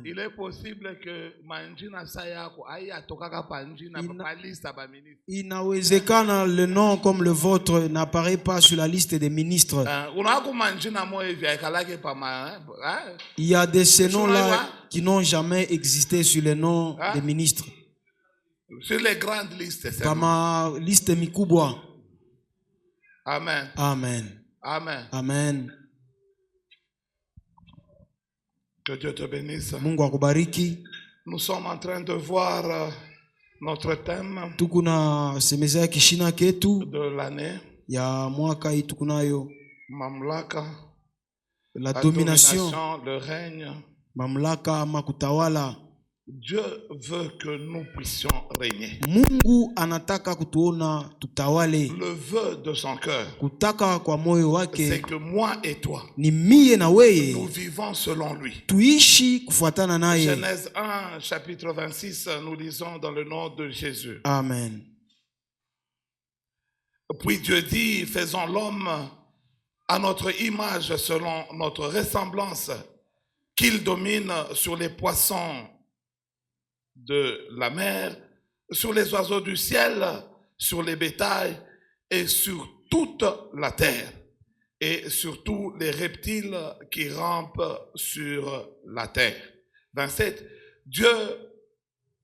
Il est possible que manjina sayako aya tokaka panjina palista ba ministre. Inawezekana le nom comme le vôtre n'apparaît pas sur la liste des ministres. Il y a de ces noms-là qui n'ont jamais existé sur les noms des ministres. Sur les grandes listes. Kama liste mikubwa. Amen. Amen. Amen. Amen. Que Dieu te bénisse. Mungu akubariki. Nous sommes en train de voir notre thème tukuna semeza kishina ketu de l'année. Ya mwaka hii tukunayo mamlaka, la domination, le règne. Mamlaka ama kutawala. Dieu veut que nous puissions régner. Mungu anataka kutuona tutawale. Le vœu de son cœur, kutaka kwa moyo wake, c'est que moi et toi, ni mie na weye, nous vivons selon lui. Tuishi kufuatana naye. Genèse 1, chapitre 26, nous lisons dans le nom de Jésus. Amen. Puis Dieu dit, faisons l'homme à notre image, selon notre ressemblance, qu'il domine sur les poissons de la mer, sur les oiseaux du ciel, sur les bétails et sur toute la terre et sur tous les reptiles qui rampent sur la terre. 27. Dieu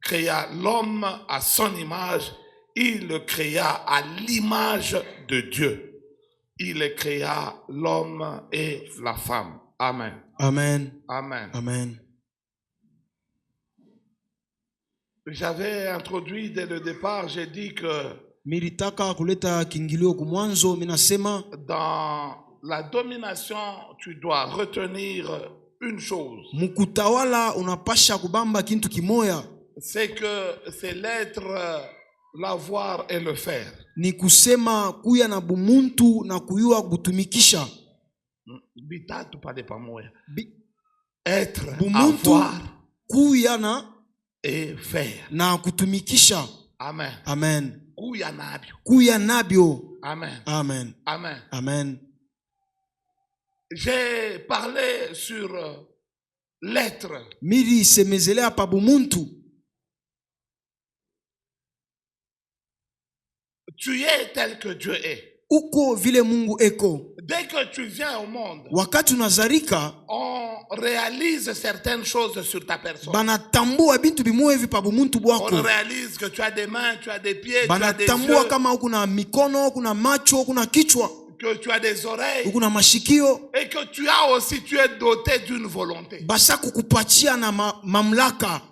créa l'homme à son image, il le créa à l'image de Dieu. Il créa l'homme et la femme. Amen. Amen. Amen. Amen. J'avais introduit dès le départ, j'ai dit que dans la domination, tu dois retenir une chose. C'est que c'est l'être, l'avoir et le faire. Ni kusema kuya na bumuntu na kuyua kutumikisha. Bitatu pale pamoja. Être, bumuntu, avoir, kuya na et faire. Na kutumikisha. Amen. Amen. Kuya nabio. Kuya nabio. Amen. Amen. Amen. Amen. J'ai parlé sur l'être. Miri semezele apa bumuntu. Tu es tel que Dieu est. Uko vile Mungu eko. Dès que tu viens au monde, wakati unazarika, on réalise certaines choses sur ta personne. Banatambua bintu bimoe hivi pa bumuntu bwako. On réalise que tu as des mains, tu as des pieds, tu as des yeux. Banatambua kama kuna mikono, kuna macho, kuna kichwa. Que tu as des oreilles. Kuna mashikio. Et que tu as aussi, tu es doté d'une volonté. Basa kukupatia na mamlaka.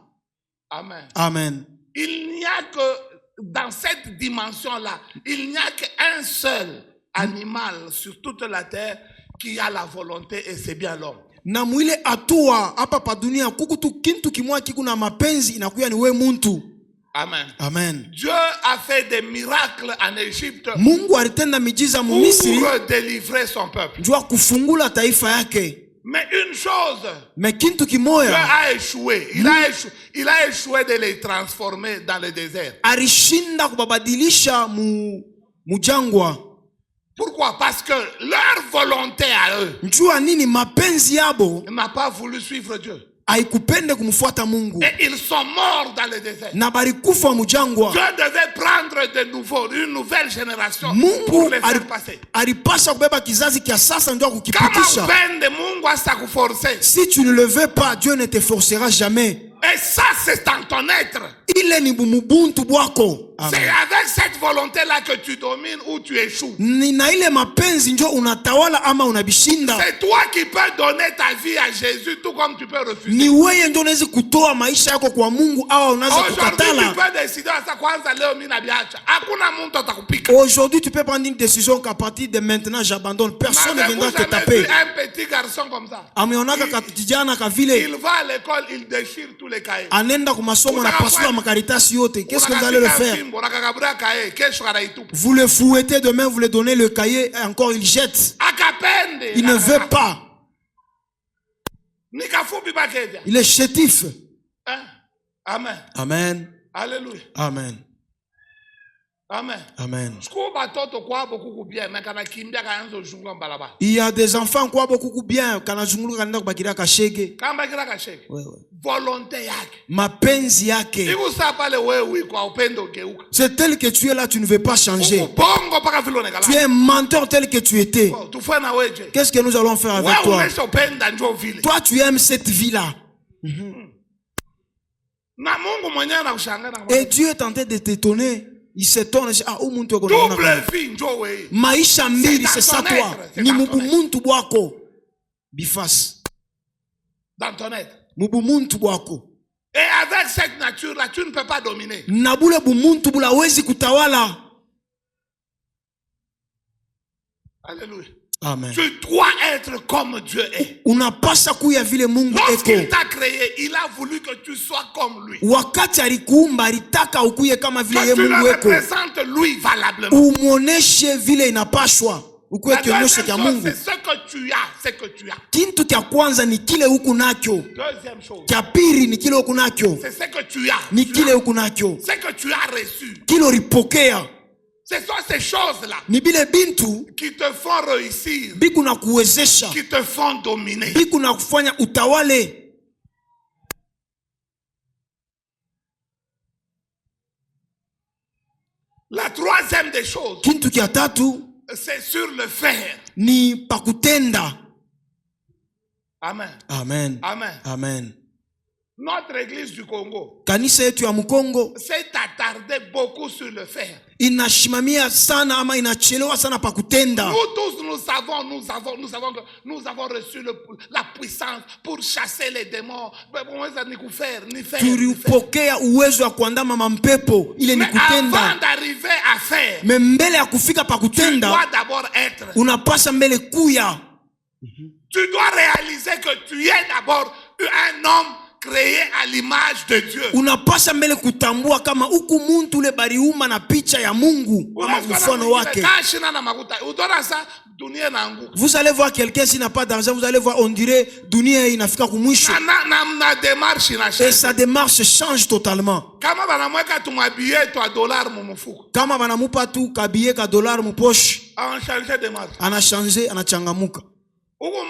Amen. Amen. Il n'y a que dans cette dimension-là, il n'y a qu'un seul animal sur toute la terre qui a la volonté, et c'est bien l'homme. Na mwile atua hapa pa dunia kukutu kintu kimwa kikuna mapenzi inakuya ni we muntu. Amen. Amen. Dieu a fait des miracles en Égypte. Mungu alitenda miujiza mu Misri pour délivrer son peuple. Jua kufungula taifa yake. Mais une chose, mais kintu kimoya, Dieu a échoué. Il a échoué de les transformer dans le désert. Alishinda kubabadilisha mujangwa. Pourquoi? Parce que leur volonté à eux njua nini mapenzi yabo n'a pas voulu suivre Dieu. Haikupende kumfuata Mungu. Et ils sont morts dans le désert. Na barikufa mujangwa. Dieu devait prendre de nouveau une nouvelle génération Mungu pour les faire passer. Alipasha kubeba kizazi kia sasa ndio kukipitisha. Kama upende Mungu asikuforcer. Si tu ne le veux pas, Dieu ne te forcera jamais. Et ça, c'est dans ton être. Ile ni mubuntu bwako. C'est avec cette volonté-là que tu domines ou tu échoues. Ni na ile mapenzi njo unatawala ama unabishinda. C'est toi qui peux donner ta vie à Jésus tout comme tu peux refuser. Ni wewe ndio unaweza kutoa maisha yako kwa Mungu au unaweza kukatala. Aujourd'hui tu peux décider sasa kwanza leo mimi nabiacha. Hakuna mtu atakupika. Aujourd'hui tu peux prendre une décision qu'à partir de maintenant j'abandonne. Personne ne viendra te taper. Un petit garçon comme ça. Ameonaka kakijana ka vile. Il va à l'école, il déchire tous les cahiers. Anenda kwa masomo na pasua makaritasi yote. Qu'est-ce que vous allez le faire? Vous le fouettez demain, vous le donnez le cahier et encore il jette. Il ne veut pas. Il est chétif. Amen. Amen. Alléluia. Amen. Amen. Amen. Il y a des enfants qui ont beaucoup bien. Volonté mapenzi yake. C'est tel que tu es là, tu ne veux pas changer. Tu es un menteur tel que tu étais. Qu'est-ce que nous allons faire avec toi? Toi, tu aimes cette vie-là. Et Dieu est en train de t'étonner. Il s'étonne. Double vie, maisha mbili, c'est ça toi. Ni mubumuntu bwako. Bifas. Dans ton être. Mubumuntu bwako. Et avec cette nature-là, tu ne peux pas dominer. Nabule bumuntu bula wezi kutawala. Alléluia. Amen. Tu dois être comme Dieu est. Unapasha kuya vile Mungu eko. Lorsqu'il t'a créé, il a voulu que tu sois comme lui. Wakati alikuumba alitaka ukuye kama vile ye Mungu eko. Que tu le représentes lui valablement. Umuoneshe vile inapashwa. Ukuye kionyesho kya Mungu. C'est ce que tu as, c'est que tu as. Kintu kya kwanza ni kile uku nacho. Deuxième chose. Kya pili ni kile uku nacho. C'est ce que tu as. Ni kile uku nacho. C'est que tu as reçu. Kile ulipokea. Ce sont ces choses-là ni bile bintu qui te font réussir, bikuna kuwezesha, qui te font dominer, bikuna kufanya utawale. La troisième des choses, kintu kia tatu, c'est sur le faire. Ni pakutenda. Amen. Amen. Amen. Amen. Notre église du Congo kanisa yetu ya Mkongo s'est attardé beaucoup sur le faire. Inashimamia sana ama inachelewa sana pa kutenda. Nous tous nous avons reçu la puissance pour chasser les démons. Tulipokea uwezo wa kuandama mampepo, ile ni kutenda. Avant d'arriver à faire, mais mbele ya kufika pa kutenda, tu dois d'abord être. Unapasa mbele kuya. Tu dois réaliser que tu es d'abord un homme créé à l'image de Dieu. Unapasa mbele kutambua kama huku muntu ule bariuma na picha ya Mungu ama mfano wake. Vous allez voir quelqu'un s'il n'a pas d'argent, vous allez voir on dirait dunia inafika kumwisho. Et sa démarche change totalement. Kama banamupa tu kabiye ka dollar mu poche, ana changer, anachangamuka. Uko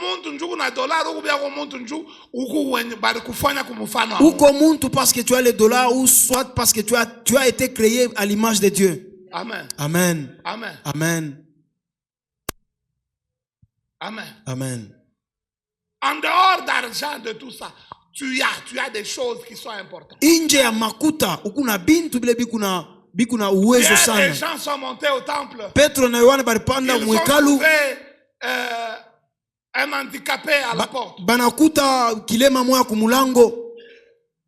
muntu parce que tu as les dollars ou soit parce que tu as été créé à l'image de Dieu. Amen. Amen. Amen. Amen. Amen. Amen. En dehors d'argent, de tout ça, tu as des choses qui sont importantes. Inje ya makuta ukuna bintu bile bikuna uwezo sana. Les gens sont montés au temple. Petro na Yohana baripanda mu hekalu. Un handicapé à la porte. Banakuta kilema moya kumulango.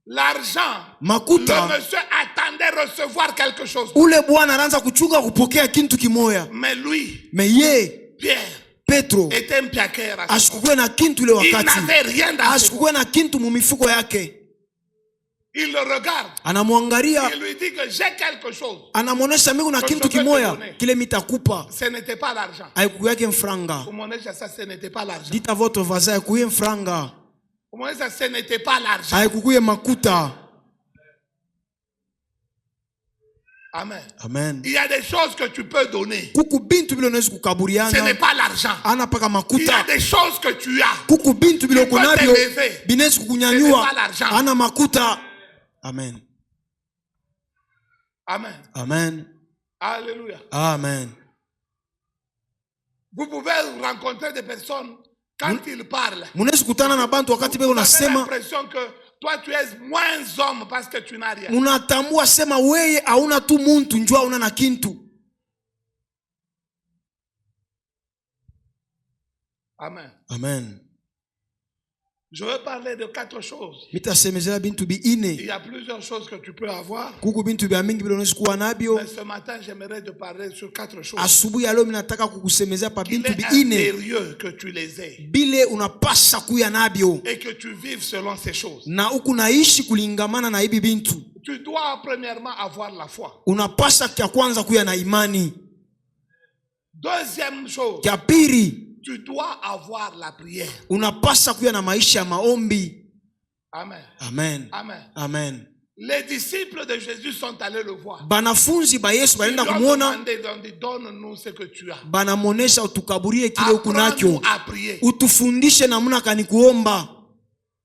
L'argent. Makuta. Le monsieur attendait recevoir quelque chose. Ule bwana anaanza kuchunga kupokea kintu kimoya. Mais lui. Mais ye. Pierre. Petro. Était un piakera. Ashukue na kintu le wakati. Il n'avait rien dans ses poches. Ashukue na kintu mu mifuko yake. Il le regarde. Anamwangalia. Il lui dit que j'ai quelque chose. Anamuonesha mimi kuna kintu kimoya kile mitakupa. Ce n'était pas l'argent. Haikuyake mfranga. Umuonesha ça, ce n'était pas l'argent. Dites à votre voisin haikuye mfranga. Umuonesha ce n'était pas l'argent. Haikuye makuta. Amen. Amen. Il y a des choses que tu peux donner. Ce n'est pas l'argent. Il y a des choses que tu as. Tu peux t'élever. Ce n'est pas l'argent. Amen. Amen. Amen. Alléluia. Amen. Vous pouvez rencontrer des personnes quand ils parlent. Vous avez l'impression que toi tu es moins homme parce que tu n'as rien. Unatambua sema weye hauna tu muntu njua una na kintu. Amen. Amen. Je veux parler de 4 choses. Il y a plusieurs choses que tu peux avoir. Mais ce matin, j'aimerais te parler sur 4 choses. Il est impérieux que tu les aies. Et que tu vives selon ces choses. Tu dois premièrement avoir la foi. Deuxième chose. Tu dois avoir la prière. Unapasa kuya na maisha ya maombi. Amen. Amen. Amen. Amen. Les disciples de Jésus sont allés le voir. Banafunzi ba Yesu baenda kumuona. Donne-nous ce que tu as. Banamonesha utukaburie kile uko nacho. Apprends-nous. Utufundishe namna gani kuomba.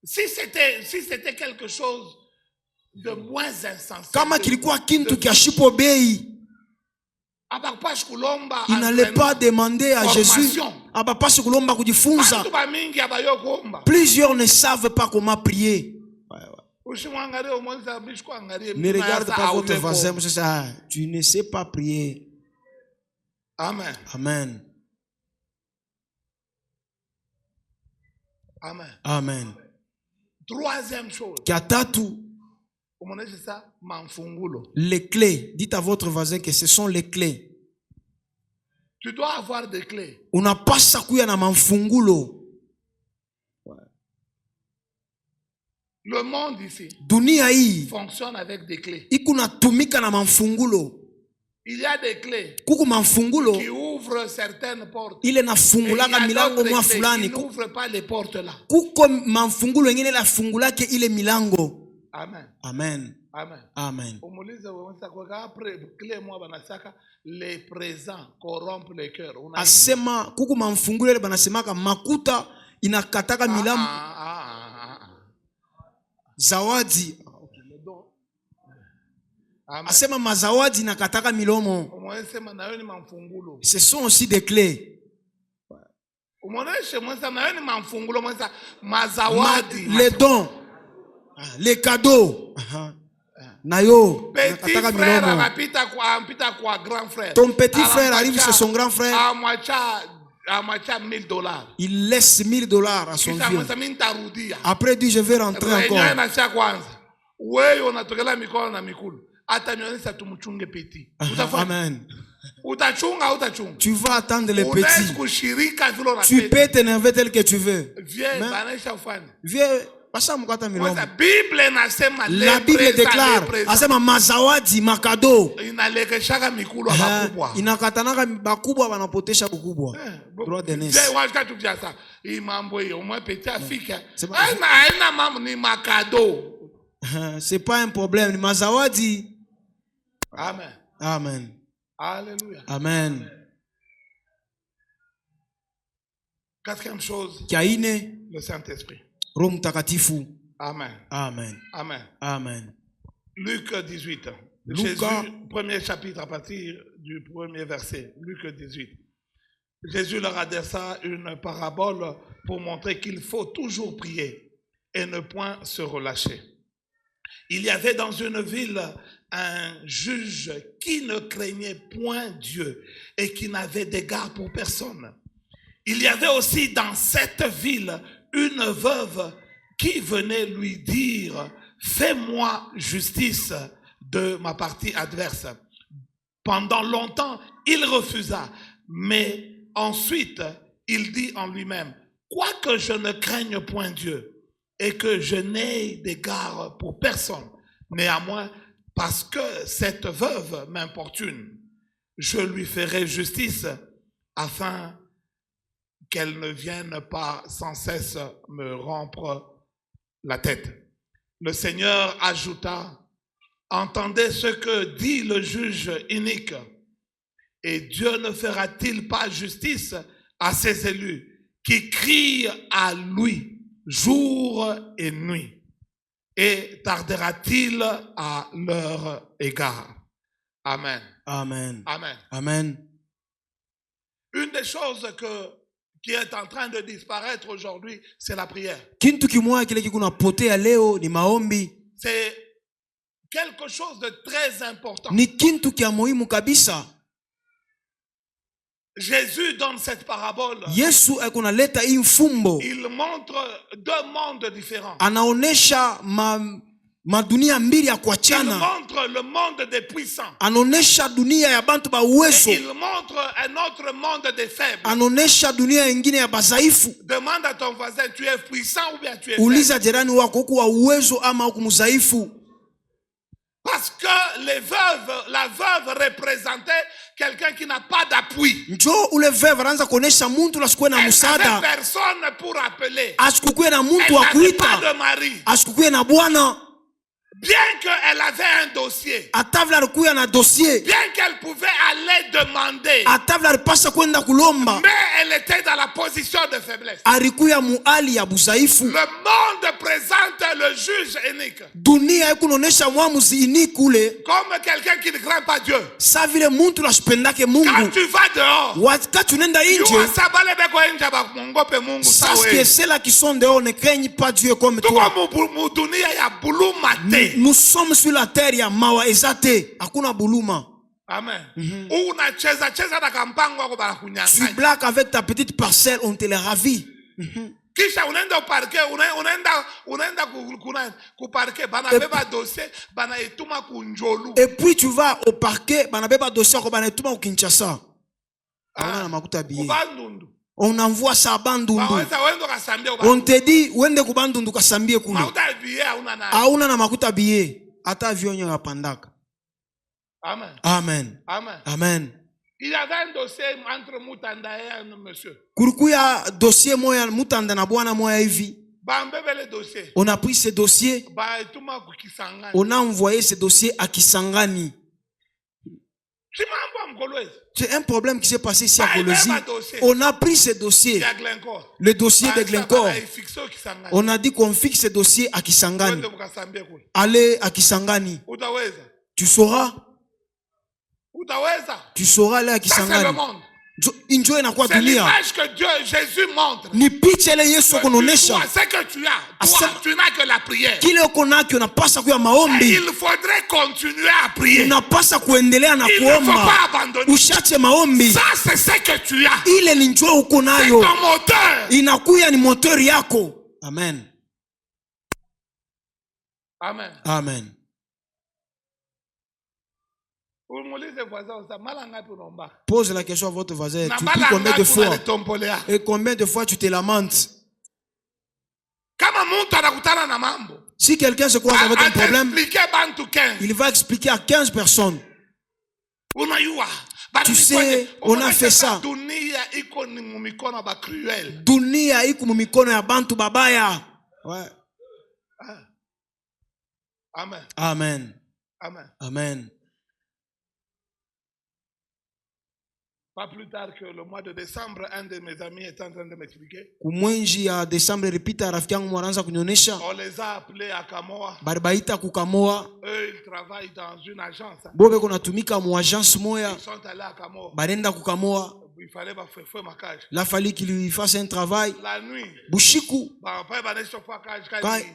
Si c'était quelque chose de moins insensé. Kama kilikuwa kintu kiashipo bei. Il n'allait pas demander à Jésus. Plusieurs ne savent pas comment prier. Ne regarde pas votre voisin, tu ne sais pas prier. Amen. Amen. Amen. Amen. Troisième chose. Les clés. Dites à votre voisin que ce sont les clés. Tu dois avoir des clés. Unapaswa kuya na mafungulo. Le monde ici dunia hii fonctionne avec des clés. Ikunatumika na mafungulo. Il y a des clés kuku mafungulo qui ouvrent certaines portes. Ile nafungulaka milango mwa fulani. Il n'ouvre pas les portes là. Kuko mafungulo ngine la fungulake ile milango. Amen. Amen. Amen. Amen. Les présents corrompent les cœurs. Asema kuku mafungulo ile banasemaka makuta inakataka milango. Zawadi. Asema mazawadi inakataka milomo. Ce sont aussi des clés. Les dons, les cadeaux. Nayo, ton petit frère arrive chez son grand frère. Il laisse $1000 à son vieux. Après dit je vais rentrer encore. Amen. Tu vas attendre les petits. Tu peux t'énerver tel que tu veux. Viens. La Bible déclare asema mazawadi makado inakatanaka bakubwa banapotesha ukubwa. Droit de naissance. C'est pas un problème, ni mazawadi. Amen. Amen. Alléluia. Amen. Quatrième chose, le Saint-Esprit. Amen. Amen. Amen. Amen. Luc 18. Jésus, premier chapitre à partir du premier verset. Luc 18. Jésus leur adressa une parabole pour montrer qu'il faut toujours prier et ne point se relâcher. Il y avait dans une ville un juge qui ne craignait point Dieu et qui n'avait d'égard pour personne. Il y avait aussi dans cette ville une veuve qui venait lui dire « Fais-moi justice de ma partie adverse ». Pendant longtemps, il refusa, mais ensuite, il dit en lui-même « Quoique je ne craigne point Dieu et que je n'ai d'égard pour personne, néanmoins, parce que cette veuve m'importune, je lui ferai justice afin qu'elle ne vienne pas sans cesse me rompre la tête. » Le Seigneur ajouta, « Entendez ce que dit le juge inique, et Dieu ne fera-t-il pas justice à ses élus qui crient à lui jour et nuit? Et tardera-t-il à leur égard? » Amen. Amen. Amen. Amen. Une des choses qui est en train de disparaître aujourd'hui, c'est la prière. C'est quelque chose de très important. Jésus donne cette parabole. Il montre deux mondes différents. Il montre le monde des puissants. Et il montre un autre monde des faibles. Demande à ton voisin, tu es puissant ou bien tu es faible? Parce que la veuve représentait quelqu'un qui n'a pas d'appui. Elle n'avait personne pour appeler. Elle n'avait pas de mari. Bien qu'elle avait un dossier. dossier. Bien qu'elle pouvait aller demander. Mais elle était dans la position de faiblesse. Le monde présente le juge unique. Comme quelqu'un qui ne craint pas Dieu. Quand tu vas dehors. Sache que ceux-là qui sont dehors ne craignent pas Dieu comme toi. Nous sommes sur la terre ya mawa ezate hakuna buluma. Amen. Tu blagues avec ta petite parcelle, on te les ravit. Kisha unaenda uparke unaenda kuparke banabeba dossier banaituma kunjolu. Et puis tu vas au parquet banabeba dossier ko banaituma ku Kinshasa. Ana makuta biye. On envoie ça à Bandundu. On te dit wende ku Bandundu kasambie kule. Hauna na makuta biye. Ata avion ya pandaka. Amen. Amen. Amen. Amen. Il y avait un dossier entre Mutanda et un monsieur. Kulikuya dossier moya Mutanda na bwana moya hivi. Dossier. On a pris ce dossier. On a envoyé ce dossier à Kisangani. C'est un problème qui s'est passé ici à Kolwezi. On a pris ce dossier. Le dossier de Glencore. On a dit qu'on fixe ce dossier à Kisangani. Allez à Kisangani. Tu sauras. Tu sauras aller à Kisangani. C'est l'image que Dieu, Jésus montre. C'est que tu as. Toi, tu n'as que la prière. Il faudrait continuer à prier. Il ne faut pas abandonner. Ça, c'est ce que tu as. C'est ton moteur. Amen. Amen. Amen. Pose la question à votre voisin. Tu pries combien de fois? Et combien de fois tu te lamentes? Si quelqu'un se croise avec un problème, il va expliquer à 15 personnes. Tu sais, on a fait ça. Dunia iko mumikono ya bantu babaya. Ouais. Amen. Amen. Amen. Amen. Pas plus tard que le mois de décembre, un de mes amis est en train de m'expliquer. On les a appelés à Kamoa. Eux, ils travaillent dans une agence. Ils sont allés à Kamoa. Il fallait faire ma cage. Il a fallu qu'il lui fasse un travail. La nuit. Bushiku.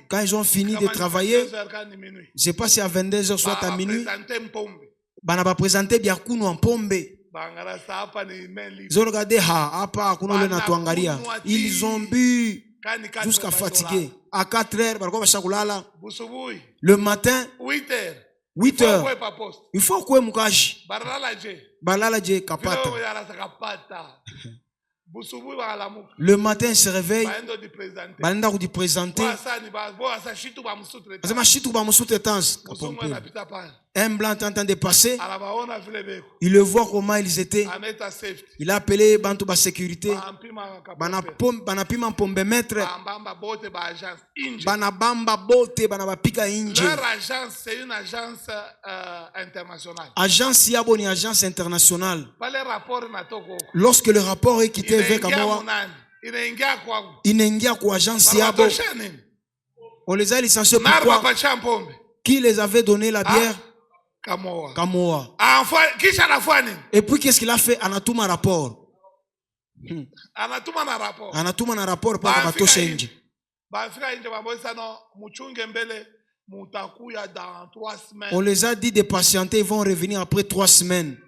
Quand ils ont fini de travailler, je sais pas si à 22h soit à minuit, on va présenter Biakuno en pombe. Ils ont bu jusqu'à fatiguer. À 4h, le matin, 8h, il faut que Mukashi Balalaje Kapata. Le matin, il se réveille. Balanda ou di présenter. Un blanc est en train de passer. Il le voit comment ils étaient. Il a appelé Bantouba sécurité. Banapima pombe maître. Banabamba bote banabapika inje. Leur agence, c'est une agence internationale. Agence Yabo ni agence internationale. Lorsque le rapport est quitté avec Amoa, il n'engia quoi agence Yabo. On les a licenciés pourquoi? Qui les avait donné la bière? Kamoa. Et puis qu'est-ce qu'il a fait? Anatuma rapport. Anatuma na rapport par Batosha Inji. On les a dit de patienter, ils vont revenir après 3 semaines.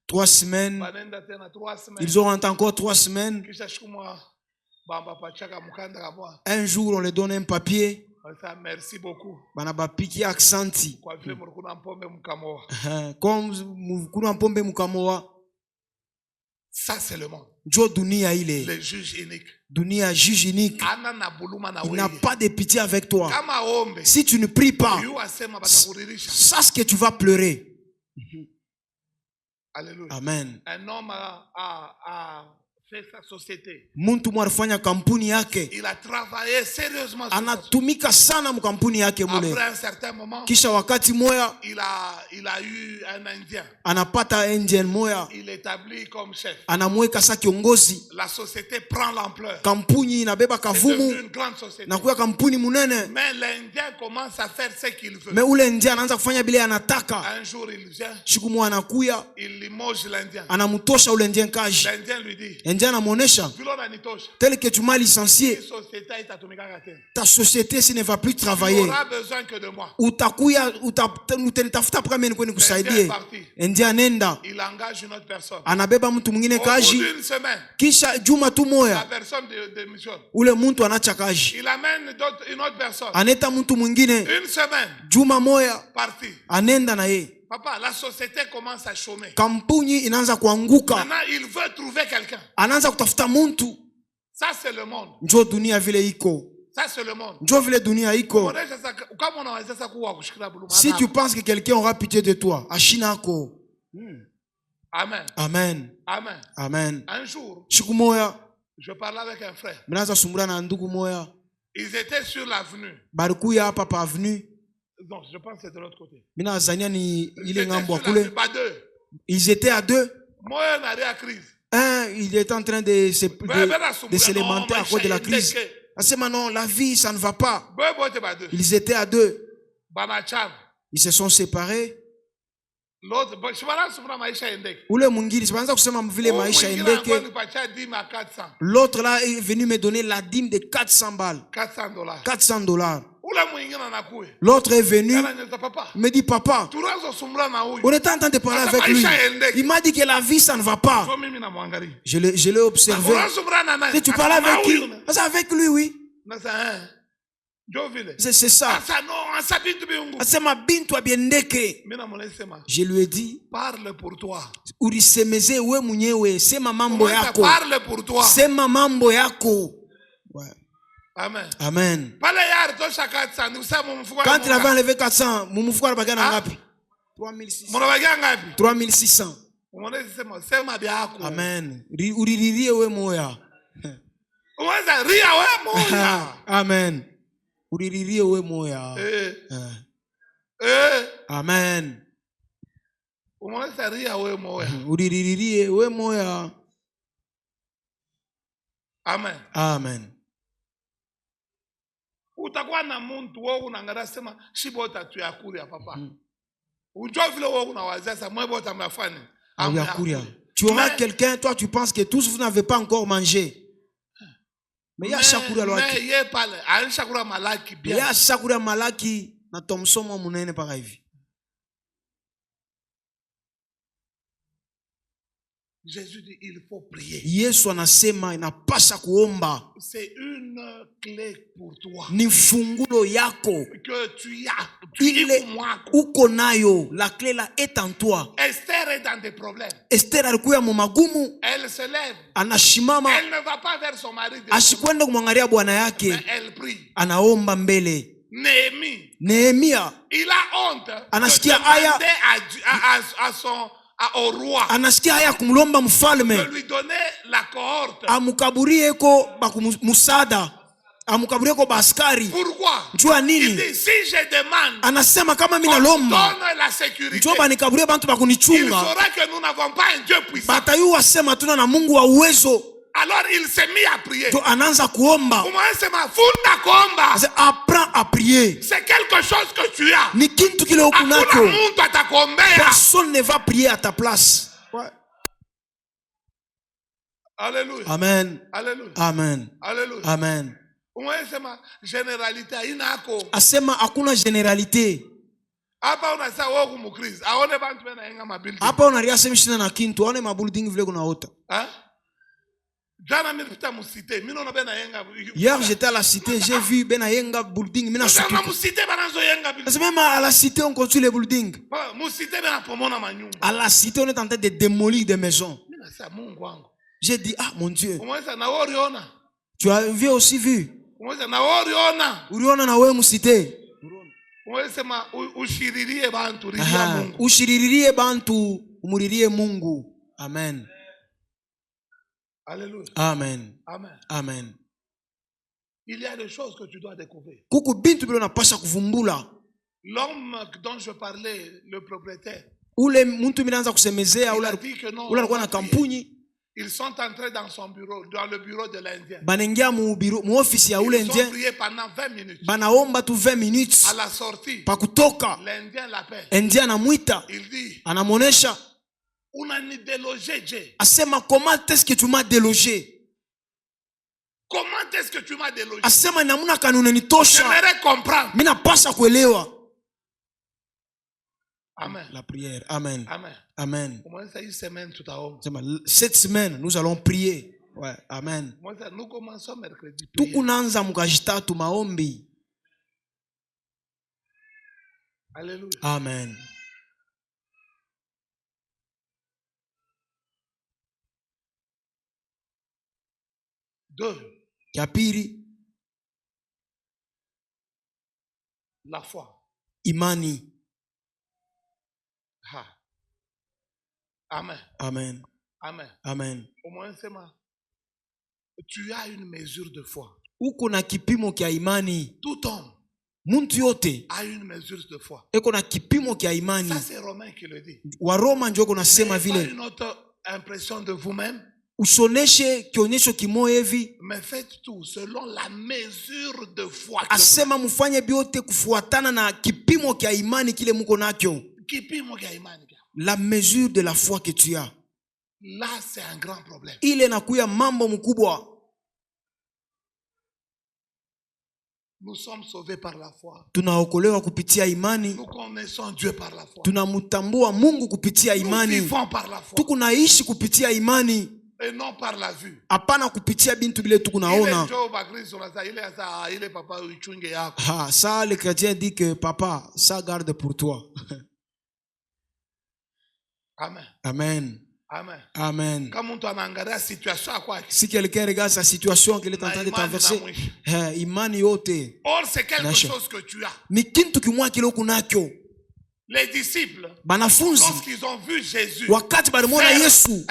3 semaines. Ils auront encore 3 semaines. Un jour, on les donne un papier. Merci beaucoup. Banabapiki accenti. Comme Mukuna Pombe Mukamoa. Ça, c'est le monde. Le juge unique. Dunia juge unique. Il n'a pas de pitié avec toi. Si tu ne pries pas, sache que tu vas pleurer. Alléluia. Amen. Un homme a fait sa société. Muntu mwarifanya kampuni yake. Il a travaillé sérieusement. Anatumika sana mkampuni yake mule. Après un certain moment, kisha wakati moya, il a eu un Indien. Anapata Indien moya. Il établit comme chef. Anamweka sa kiongozi. La société prend l'ampleur. Kampuni inabeba kavumu. C'est une grande société. Na kuwa kampuni munene. Mais l'Indien commence à faire ce qu'il veut. Mais ule Indien anaanza kufanya bila anataka. Un jour il vient. Siku moja anakuya. Il limoge l'Indien. Anamutosha ule Indien kaji. L'Indien lui dit. Indien anamuonesha. Tel que tu m'as licencié, ta société ne va plus travailler. Tu n'auras besoin que de moi. Indien nenda. Il engage une autre personne. Anabeba mtu mwingine kaji. Kisha juma tu moya. La personne de mission. Ule mtu anacha kaji. Il amène une autre personne. Aneta mtu mwingine. Une semaine. Juma moya. Parti. Anenda na ye. Papa, la société commence à chômer. Kampuni inaanza kuanguka. Maintenant, il veut trouver quelqu'un. Anaanza kutafuta muntu. Ça c'est le monde. Njo dunia vile iko. Ça c'est le monde. Njo vile dunia iko. Si tu penses que quelqu'un aura pitié de toi, ashinako. Amen. Amen. Amen. Amen. Un jour, siku moya, je parlais avec un frère. Minaanza sumbula na ndugu moya. Ils étaient sur l'avenue. Barikuya hapa pa avenue. Non, je pense que c'est de l'autre côté. Mina zania ni ile ngambo kule. Ils étaient à deux. Moi, on a crise. Un, il était en train de s'élémenter à cause de la crise. Asema non, la vie, ça ne va pas. Ils étaient à deux. Ils se sont séparés. L'autre là est venu me donner la dîme de 400 balles. 400 dollars. L'autre est venu, me dit papa, on était en train de parler avec lui. Il m'a dit que la vie ça ne va pas. Je l'ai observé. Et tu parlais avec qui? C'est avec lui, oui. C'est ça. Je lui ai dit, parle pour toi. Parle pour toi. C'est ma mambo yako. Amen. Amen. Quand il avait enlevé 400, mon moufoua a gagné 3600. Amen. Amen. Amen. Amen. Amen. Utakuwa na muntu wewe unaangalia sema shibota tu ya kuria papa. Unjua vile wewe unawazia sasa mwe mnafanya. Tu auras quelqu'un, toi tu penses que tous vous n'avez pas encore mangé. Mais il y a shakura lwaki. Mais yeye pale, alishakura malaki bien. Il y a shakura malaki na tomsomo munene paka hivi. Jésus dit il faut prier. Yesu anasema inapasha kuomba. C'est une clé pour toi. Ni fungulo yako. Que tu as. Ile uko nayo. La clé là est en toi. Esther est dans des problèmes. Esther alikuwa mu magumu. Elle se lève. Anashimama. Elle ne va pas vers son mari. Asikwenda kumwangalia bwana yake. Mais elle prie. Anaomba mbele. Nehemia. Il a honte. Anasikia aya. À son au roi. Anasikia haya kumlomba mfalme. De lui donner la cohorte. Amukaburie ko musada. Amukaburie ko baskari. Pourquoi? Njua nini? Il dit, si je demande. Anasema kama mimi nalomba. Donne la sécurité. Njoba nikaburie bantu bakunichunga. Il saura que nous n'avons pas un Dieu puissant. Batayua sema tuna na Mungu wa uwezo. Alors il s'est mis à prier. Jo ananza kuomba. Apprends à prier. C'est quelque chose que tu as. Ni kintu kile ukunako. Personne ne va prier à ta place. Ouais. Alléluia. Amen. Alléluia. Amen. Alléluia. Amen. Généralité inako. Asema hakuna généralité. Hapa unasema wewe kumkristo. Aone bantu benayenga mabuilding. Hapa unariasema shina na kintu, aone mabuilding vile kunaota. Hier j'étais à la cité, j'ai vu Benayenga building. Même à la cité on construit les buildings. À la cité on est en train de démolir des maisons. J'ai dit ah mon Dieu. Tu as aussi vu. Uriona na wewe musite. Ushiririe bantu umuririe Mungu. Amen. Alléluia. Amen. Amen. Amen. Il y a des choses que tu dois découvrir. Kuku bintu bila unapasha kuvumbula. L'homme dont je parlais, le propriétaire, ule muntu minaanza kusemezea ule alikuwa na kampuni. Ils sont entrés dans son bureau, dans le bureau de l'Indien. Banengia mu office ya ule Indien. Ils ont prié pendant 20 minutes. Banaomba tu 20 minutes. À la sortie, pa kutoka, l'Indien l'appelle. Indien anamuita. Il dit, anamonesha, unani délogé je. Asema, comment est-ce que tu m'as délogé? Comment est-ce que tu m'as délogé? Asema, namuna kanuni nitosha. J'aimerais comprendre. Mina pasa kuelewa. Amen. La prière. Amen. Amen. Amen. Cette semaine, nous allons prier. Ouais. Amen. Nous commençons mercredi. Tukunanza mukajitatu maombi. Alléluia. Amen. Deux. Yapiri. La foi. Imani. Ha. Amen. Amen. Amen. Amen. Au moins, tu as une mesure de foi. Uko na kipimo kia imani. Tout homme muntu yote a une mesure de foi. Eko na kipimo kia imani. Ça c'est Romain qui le dit. Waroma ndio kunasema vile. Une autre impression de vous-même. Usoneshe kionyesho kimoja hivi. Mais faites tout selon la mesure de foi. Asema mufanye biote kufuatana na kipimo kia imani kile muko nacho. Kipimo kia imani. La mesure de la foi que tu as. Là c'est un grand problème. Ile nakuya mambo mkubwa. Nous sommes sauvés par la foi. Tunaokolewa kupitia imani. Nous connaissons Dieu par la foi. Tunamtambua Mungu kupitia imani. Nous vivons par la foi. Tukunaishi kupitia imani. Et non par la vue. Hapana kupitia bintu bile tukunaona. Ah, ça le chrétien dit que papa, ça garde pour toi. Amen. Amen. Amen. Amen. Si quelqu'un regarde sa situation qu'il est en train de traverser, imani yote. Or c'est quelque chose que tu as. Ni kintu kimwa kile kunacho. Les disciples, banafunzi, lorsqu'ils ont vu Jésus wakati balimwona Yesu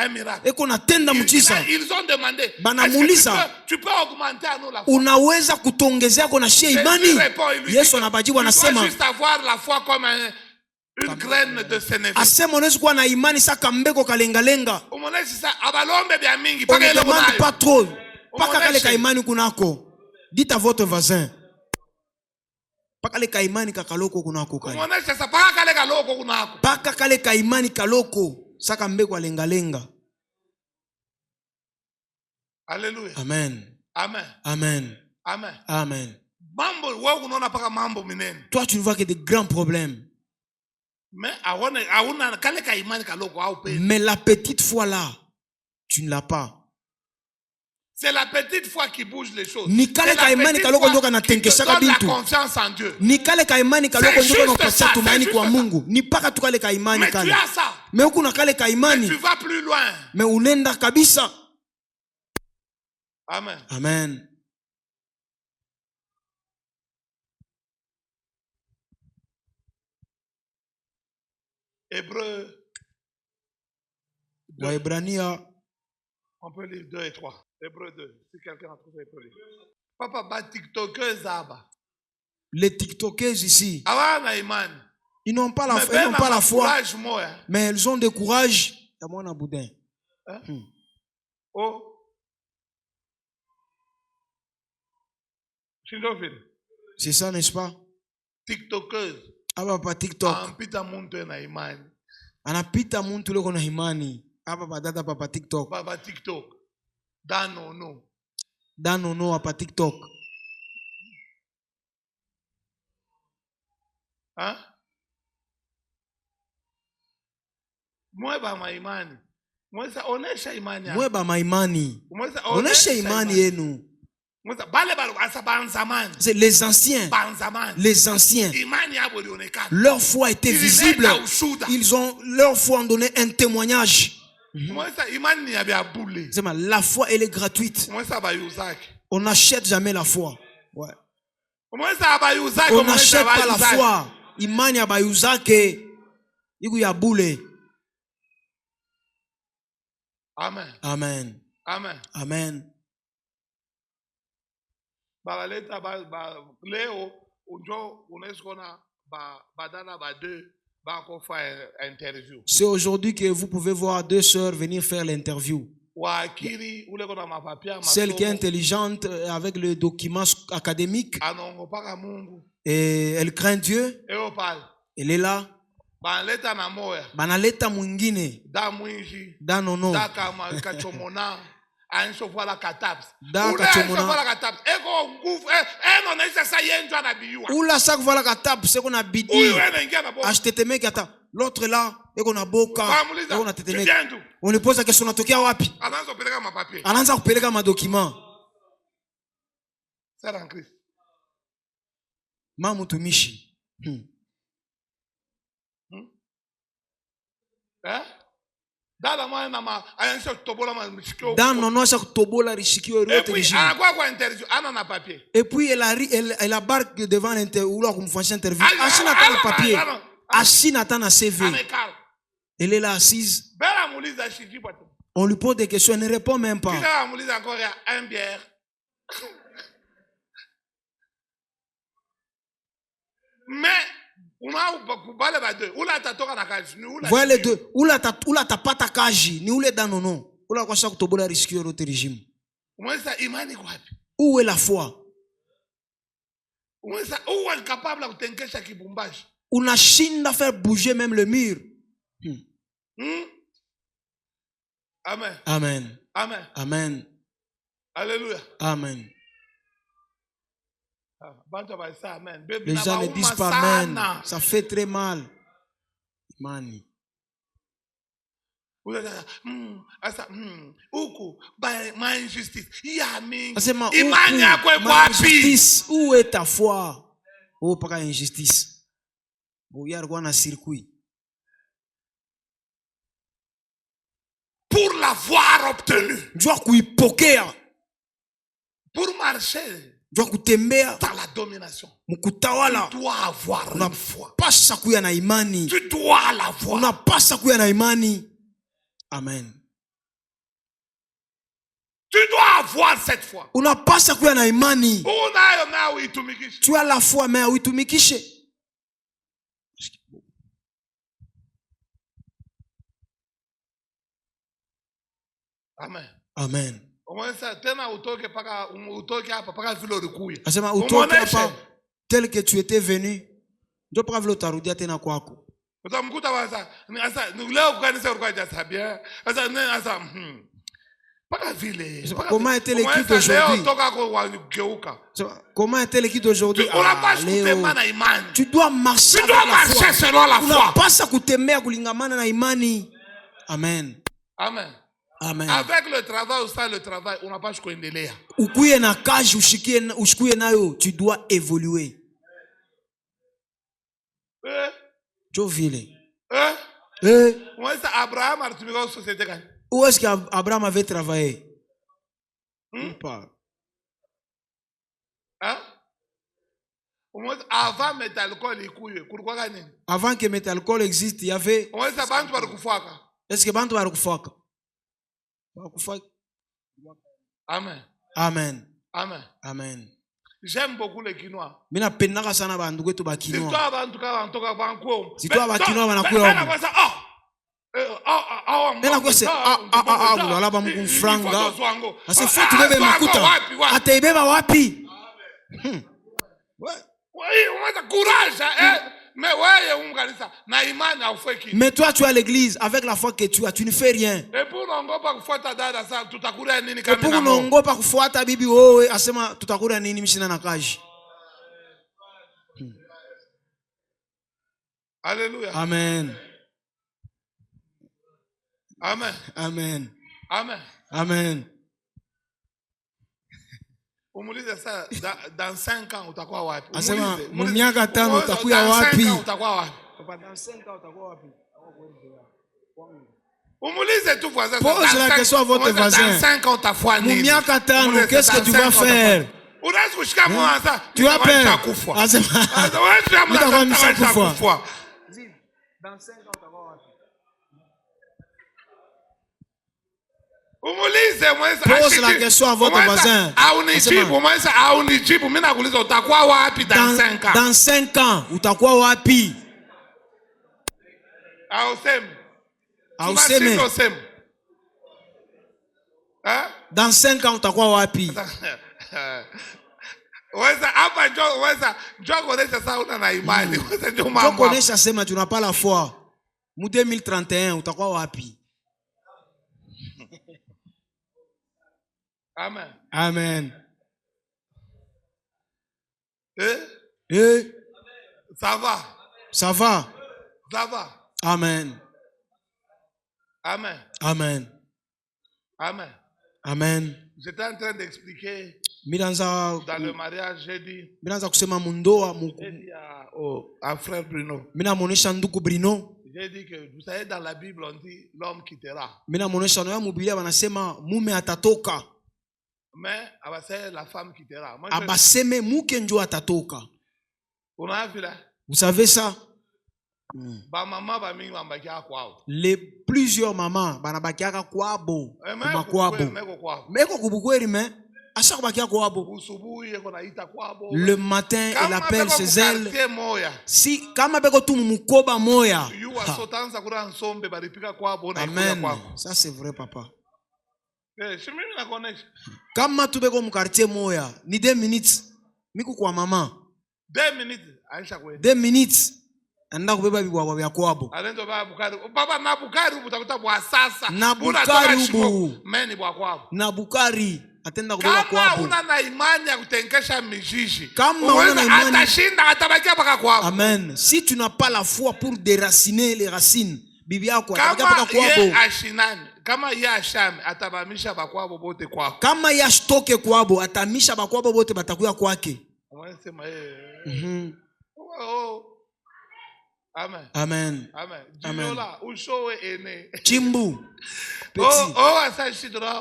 eko natenda mchiza, ils ont demandé, banamuuliza, tu peux augmenter à nous la foi? Unaweza kutuongezea kwa shie imani? Yesu anabajibu anasema, juste avoir la foi comme une graine de sénévé. Asema unaweza kuwa na imani saka mbeko kalengalenga. Umonezi sasa abalombe bya mingi paka ile kunayo. Pas trop. Paka kale ka imani kunako. Dites à votre voisin. Paka le ka imani kakaloko kunako kale. Umonezi sasa paka kale kaloko kunako. Paka kale ka imani kaloko saka mbeko alengalenga. Alléluia. Amen. Amen. Amen. Amen. Amen. Mambo wewe unaona paka mambo minene. Toi tu ne vois que des grands problèmes. Mais la petite foi là, tu ne l'as pas. C'est la petite foi qui bouge les choses. C'est la petite foi qui te donne la confiance en Dieu. C'est Mais tu as ça. Mais tu vas plus loin. Mais unenda kabisa. Amen. Amen. Hébreux. Waebrania. On peut lire 2 et 3. Hébreux 2. Si quelqu'un a trouvé, il peut lire. Papa, ba tiktokers aba. Les tiktokers ici. Awana iman. Ils n'ont pas la foi. Ils n'ont pas la foi. Mais elles ont du courage. Il y a mon boudin. Oh. C'est ça, n'est-ce pas? Tiktokers. Aba pa TikTok. Anapita muntu na imani. Anapita muntu leko na imani. Aba pa dada pa TikTok. Baba TikTok. Dano no. Dano no apa TikTok. Hein? Mweba ma imani. Mwesa onesha imani. Mweba ma imani. Onesha imani yenu. C'est les anciens. Les anciens. Leur foi était visible. Leur foi a donné un témoignage. La foi, elle est gratuite. On n'achète jamais la foi. Ouais. On n'achète pas la foi. Imani abayuzake. Igu ya boule. Amen. Amen. Amen. Amen. Leo unjo unasikona badana ba deux ba ko faire interview. C'est aujourd'hui que vous pouvez voir deux sœurs venir faire l'interview. Celle qui est intelligente avec le document académique et elle craint Dieu. Elle est là. Banaleta mwingine da nono da kachomona ula sak voila katap c'est qu'on a bidi acheteteme kata l'autre là et qu'on a boka et qu'on a teteme on lui pose la question natokea wapi anaanza kupeleka ma document ma mtumishi et puis elle embarque devant l'interview papier CV. Elle est là assise. On lui pose des questions, elle ne répond même pas. Mais voilà les deux. Oula ta pata kaji ni ule danono. Oula kwa sababu tobola risquer l'autre régime. Où est la foi? Unashinda faire bouger même le mur. Amen. Amen. Amen. Amen. Alléluia. Amen. Les gens ne disent pas amen. Ça fait très mal. Mani. Où est ta foi? Oh, pas injustice. Oh, y'a un circuit. Pour l'avoir obtenu. Pour marcher dans la domination, tu dois avoir la foi. Tu dois l'avoir. Amen. Tu dois avoir cette foi. Tu as la foi, mais uitumikishe. Amen. Amen. Tel que tu étais venu. Comment était l'équipe d'aujourd'hui? Comment était l'équipe d'aujourd'hui? Tu dois marcher selon la foi. Amen. Amen. Amen. Avec le travail ou sans le travail, on n'a pas kuendelea. Tu dois évoluer. Où est-ce qu'Abraham avait travaillé? Pas. Avant que Metalcol existe, il y avait. Est-ce que Bantu va rekufaka? Amen. Amen. Amen. Amen. J'aime beaucoup les Quinois. Mina pendaka sana bantu kwetu ba Quinois. Si toi ba Quinois banakuwa. Nena kwese wala ba mkufranga. Ase fatu bebe makuta. Ataibeba wapi? Mais toi tu as l'église avec la foi que tu as, tu ne fais rien. Et pour n'ongopa kufuata bibi wewe asema tutakula nini mshina na kaji. Alléluia. Amen. Amen. Amen. Amen. Amen. Umulize ça dans 5 ans utakuwa wapi? Asema miaka 5 utakuwa wapi? Dans 5 ans utakuwa wapi? Dans 5 ans utakuwa wapi? Umulize tu voisin. Pose la question à votre voisin. Dans 5 ans ta foi nini? Miaka 5 qu'est-ce que tu vas faire? Tu vas peur. Asema. Dans 5 ans utakuwa wapi? Pose la question à votre voisin. Dans 5 ans, utakuwa wapi? Auseme. Dans 5 ans, utakuwa wapi? Konesha sema tu n'as pas la foi. Mu 2031 utakuwa wapi? Amen. Amen. Ça va. Ça va. Ça va. Amen. Amen. Amen. Amen. Amen. J'étais en train d'expliquer dans le mariage, j'ai dit à frère Bruno. J'ai dit que vous savez, dans la Bible, on dit l'homme quittera. Mais la femme quittera. Vous savez ça? Les plusieurs mamans banabakiaka kwabo makwabo meko kubukweri mais à chaque bakia kwabo le matin elle appelle chez elle si kama beko tu mukoba moya. Amen. Ça c'est vrai papa. Kama tu beko mu quartier moya ni 2 minutes miku kwa mama 2 minutes 2 minutes anda kubeba bibwa bya kwabo baba na Bukari utakuta bwa sasa na Bukari atenda kubeba kwabo. Kama una na imani ya kutenkesha mijiji, kama una imani atashinda atabakia paka kwabo. Amen. Si tu n'as pas la foi pour déraciner les racines bibi yako atabakia paka kwabo. Kama ye ashame atabamisha bakwabo bote kwako. Kama ye ashtoke kwabo atamisha bakwabo bote batakuya kwake. Amen. Amen. Amen. Amen. Chimbu.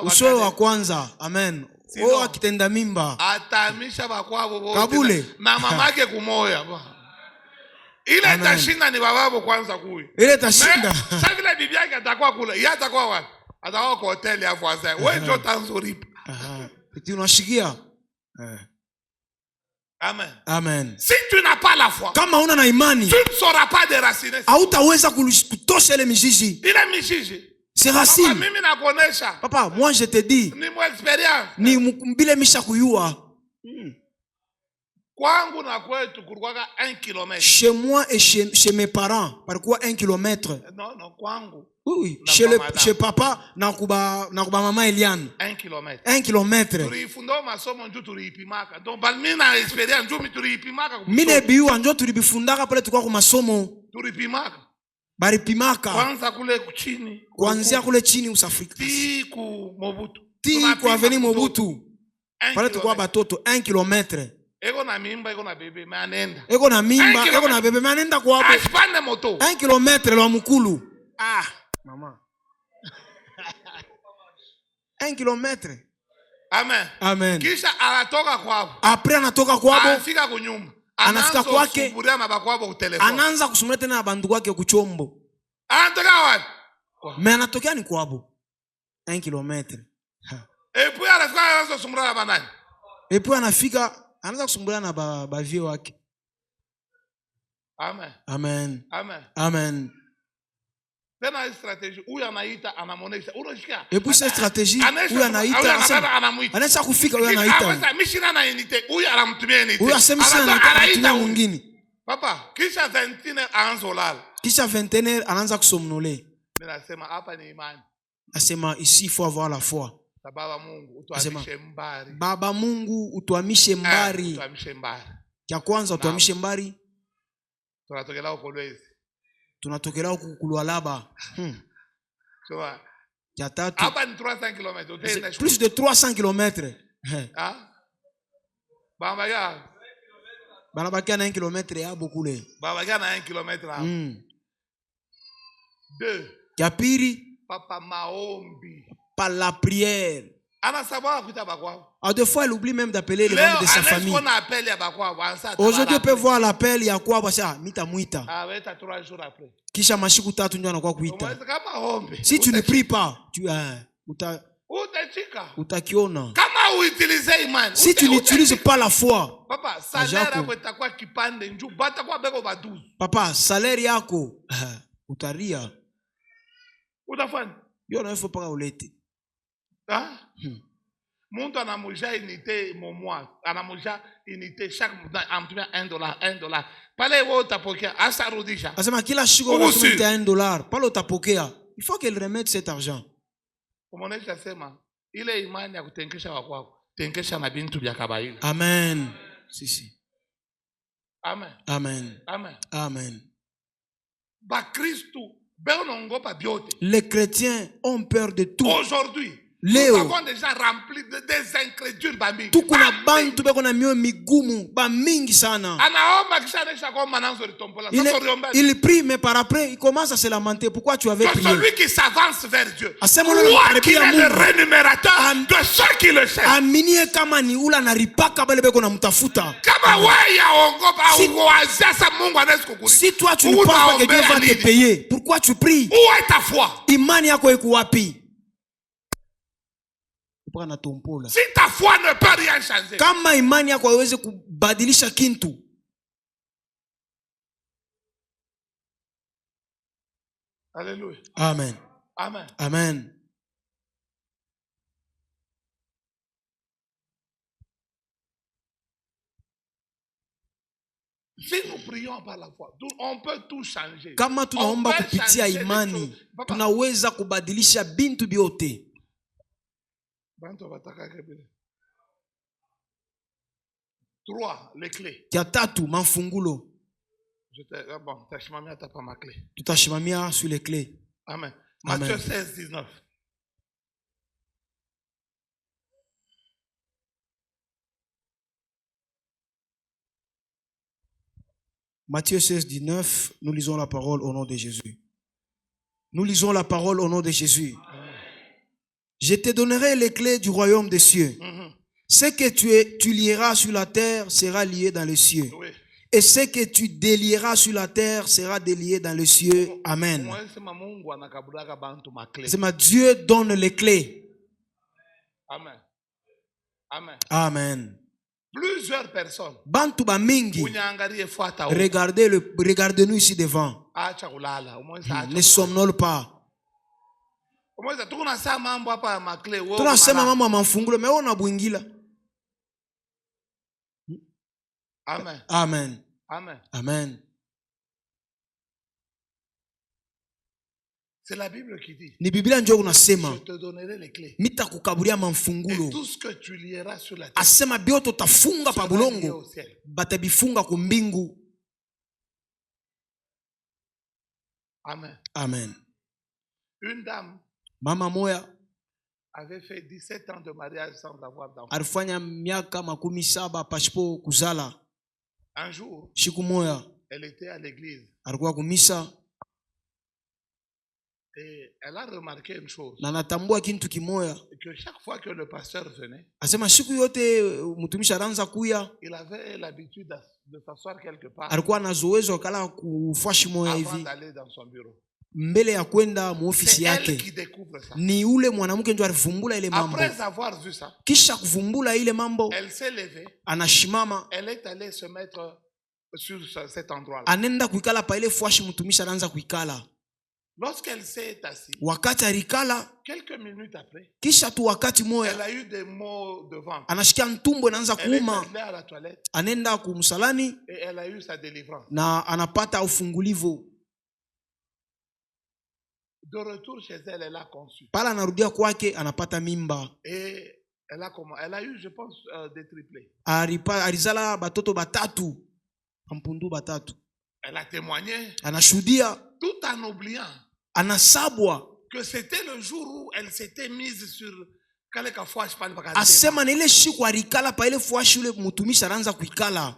Ushoe wa kwanza. Amen. Akitenda mimba. Atamisha bakwabo bote. Kabule. Na mamake kumoya. Ile tashinda ni bababo kwanza kuyi. Ile tashinda. Sasa vile bibi yake atakuwa kule. Yeye atakuwa wapi? Atakuwa kwa hotel ya voisin. Wewe ndio tanzuripa. Eti unashikia. Amen. Amen. Si tu n'as pas la foi, kama una na imani, tu ne sauras pas déraciner. Hautaweza kutosha ile mijiji. Ile mijiji. C'est racine. Papa, mimi nakuonesha. Papa, moi je te dis. Ni mon expérience. Ni mbile misha kuyua. Kwangu na kwetu kulikuwa 1 kilomètre. Chez moi et chez mes parents, par quoi 1 kilomètre? Non, kwangu. Oui, chez papa na kuba maman Eliane. 1 kilomètre. 1 kilomètre. Tulifunda masomo ndio tulipimaka. Donc balmi na experience ndio tulipimaka. Mine biwa ndio tulibifundaka pale tukwa ku masomo. Tulipimaka. Baripimaka. Kwanza kule chini. Kuanzia kule chini Usafrika. Ti ku Mobutu. Ti ku avenue Mobutu. Pale tukwa batoto 1 kilomètre. Ego na mimba, ego na bebe, manenda. Ego na mimba, ego na bebe, manenda kwa hapo. Ashpande moto. 1 kilomètre la mukulu. Maman. 1 kilomètre. Amen. Amen. Kisha anatoka kwao. Après anatoka kwao. Anafika kunyumba. Anafika kwake. Anaanza kusumulia tena bandu kwake kuchombo. Anatoka wapi? Mais anatokea ni kwabo. 1 kilomètre. Et puis anaanza kusumulia na banani. Et puis anafika anaanza kusumbulia na bavie wake. Amen. Amen. Amen. Amen. Tena strategie huyu anaita anamonesha. Unasikia? Et puis cette stratégie huyu anaita anaanza kufika huyu anaita. Mishina na unité. Huyu anamtumia unité. Huyu asemishana anaita mwingine. Papa, kisha 21 anaanza lala. Kisha 21 anaanza kusomnole. Mimi nasema hapa ni imani. Nasema ici il faut avoir la foi. Baba Mungu utuhamishe mbari. Baba Mungu utuhamishe mbari. Utuhamishe mbari. Kia kwanza utuhamishe mbari. Tunatokela huko Kolwezi. Tunatokela huko Kulwalaba. Sawa. Kia tatu. Hapa ni 300 km. Plus de 300 km. Banabakia na 1 km yabo kule. Banabakia na 1 km hapo. 2. Kia pili. Papa maombi. Par la prière. Des fois, elle oublie même d'appeler les membres de sa famille. Aujourd'hui, on peut voir l'appel ya kwa ça mita muita. Kisha mashiku tatu ndio anakuwa kuita. Si tu ne pries pas, tu utakiona. Si tu n'utilises pas la foi, papa, salaire yako utaria. Yo na faut pas ulete. Muntu anamuja unité mois, anamuja unité chaque mois $1. Pale wewe utapokea asarudisha. Asema kila siku unatuma $1. Pale utapokea. Il faut qu'elle remette cet argent. Umeonesha sema ile imani ya kutenkesha wako, tenkesha na bintu vya kabaila. Amen. Si. Amen. Amen. Amen. Amen. Ba Kristo beonongopa biote. Les chrétiens ont peur de tout. Aujourd'hui, Léo. nous avons déjà rempli des incrédules bambi. Tukuna bantu beko na mioyo migumu ba mingi sana. Anaomba kisha anesha kwa mananzo litombola. Il prie mais par après il commence à se lamenter. Pourquoi tu avais prié? Celui qui s'avance vers Dieu. Crois qu'il est le rémunérateur de ceux qui le cherchent. Aminie kama ni ula na ripaka bale beko na mtafuta. Kama wewe yaongopa uwazia sa Mungu anaweza kukulipa. Si toi tu ne penses pas que Dieu va te payer, pourquoi tu pries? Où est ta foi? Imani yako iko wapi? Si ta foi ne peut rien changer. Kama imani yako haiwezi kubadilisha kintu. Alléluia. Amen. Amen. Amen. Si nous prions par la foi, on peut tout changer. Kama tunaomba kupitia imani, tunaweza kubadilisha bintu biote. 3, les clés. Ya tatu, mafungulo. Bon, tashimamia tapa ma clé. Tutashimamia sur les clés. Amen. Matthieu 16, 19. Matthieu 16, 19, nous lisons la parole au nom de Jésus. Nous lisons la parole au nom de Jésus. Je te donnerai les clés du royaume des cieux. Ce que tu lieras sur la terre sera lié dans les cieux. Oui. Et ce que tu délieras sur la terre sera délié dans les cieux. Amen. C'est ma Dieu donne les clés. Amen. Amen. Amen. Plusieurs personnes. Bantu ba mingi. Regardez-nous ici devant. Ne somnole pas. Tunasema mambo mafungulo mais ona bwingila. Amen. Amen. Amen. Amen. C'est la Bible qui dit. Ni Biblia ndio unasema. Je te donnerai les clés. Mitakukaburia mafungulo. Et tout ce que tu lieras sur la terre. Asema bioto tafunga pa bulongo. Batabifunga ku mbingu. Amen. Amen. Une dame mama moya avait fait 17 ans de mariage sans avoir d'enfant. Alifanya miaka 17 pasipo kuzala. Un jour, siku moya, elle était à l'église. Alikuwa kumisa. Et elle a remarqué une chose. Na natambua kintu kimoya. Que chaque fois que le pasteur venait, asema siku yote mtumishi anaanza kuya, il avait l'habitude de s'asseoir quelque part. Alikuwa na zoezo kala kufashi moya hivi. Avant d'aller dans son bureau. Mbele ya kwenda muofisi yake. Ni ule mwanamke ndio alivumbula ile mambo. Après avoir vu ça, kisha kuvumbula ile mambo, elle s'est levée. Anashimama. Elle est allée se mettre sur cet endroit-là. Anenda kuikala pa ile fwashi mtumishi anaanza kuikala. Lorsqu'elle s'est assise, wakati alikala, quelques minutes après, kisha tu wakati moya, elle a eu des maux de ventre. Anashikia ntumbo inaanza kuuma. Elle est allée à la toilette. Anenda kumsalani. Et elle a eu sa délivrance. Na anapata ufungulivu. De retour chez elle, elle a conçu. Pala anarudia kwake anapata mimba. Et elle a eu, je pense, des triplés. Alizala batoto batatu. Ampundu batatu. Elle a témoigné. Anashuhudia. Tout en oubliant. Anasabwa. Que c'était le jour où elle s'était mise sur kaleka fwashi pale pakati. Asema na ile siku alikala pa ile fwashi ule mtumishi anaanza kuikala.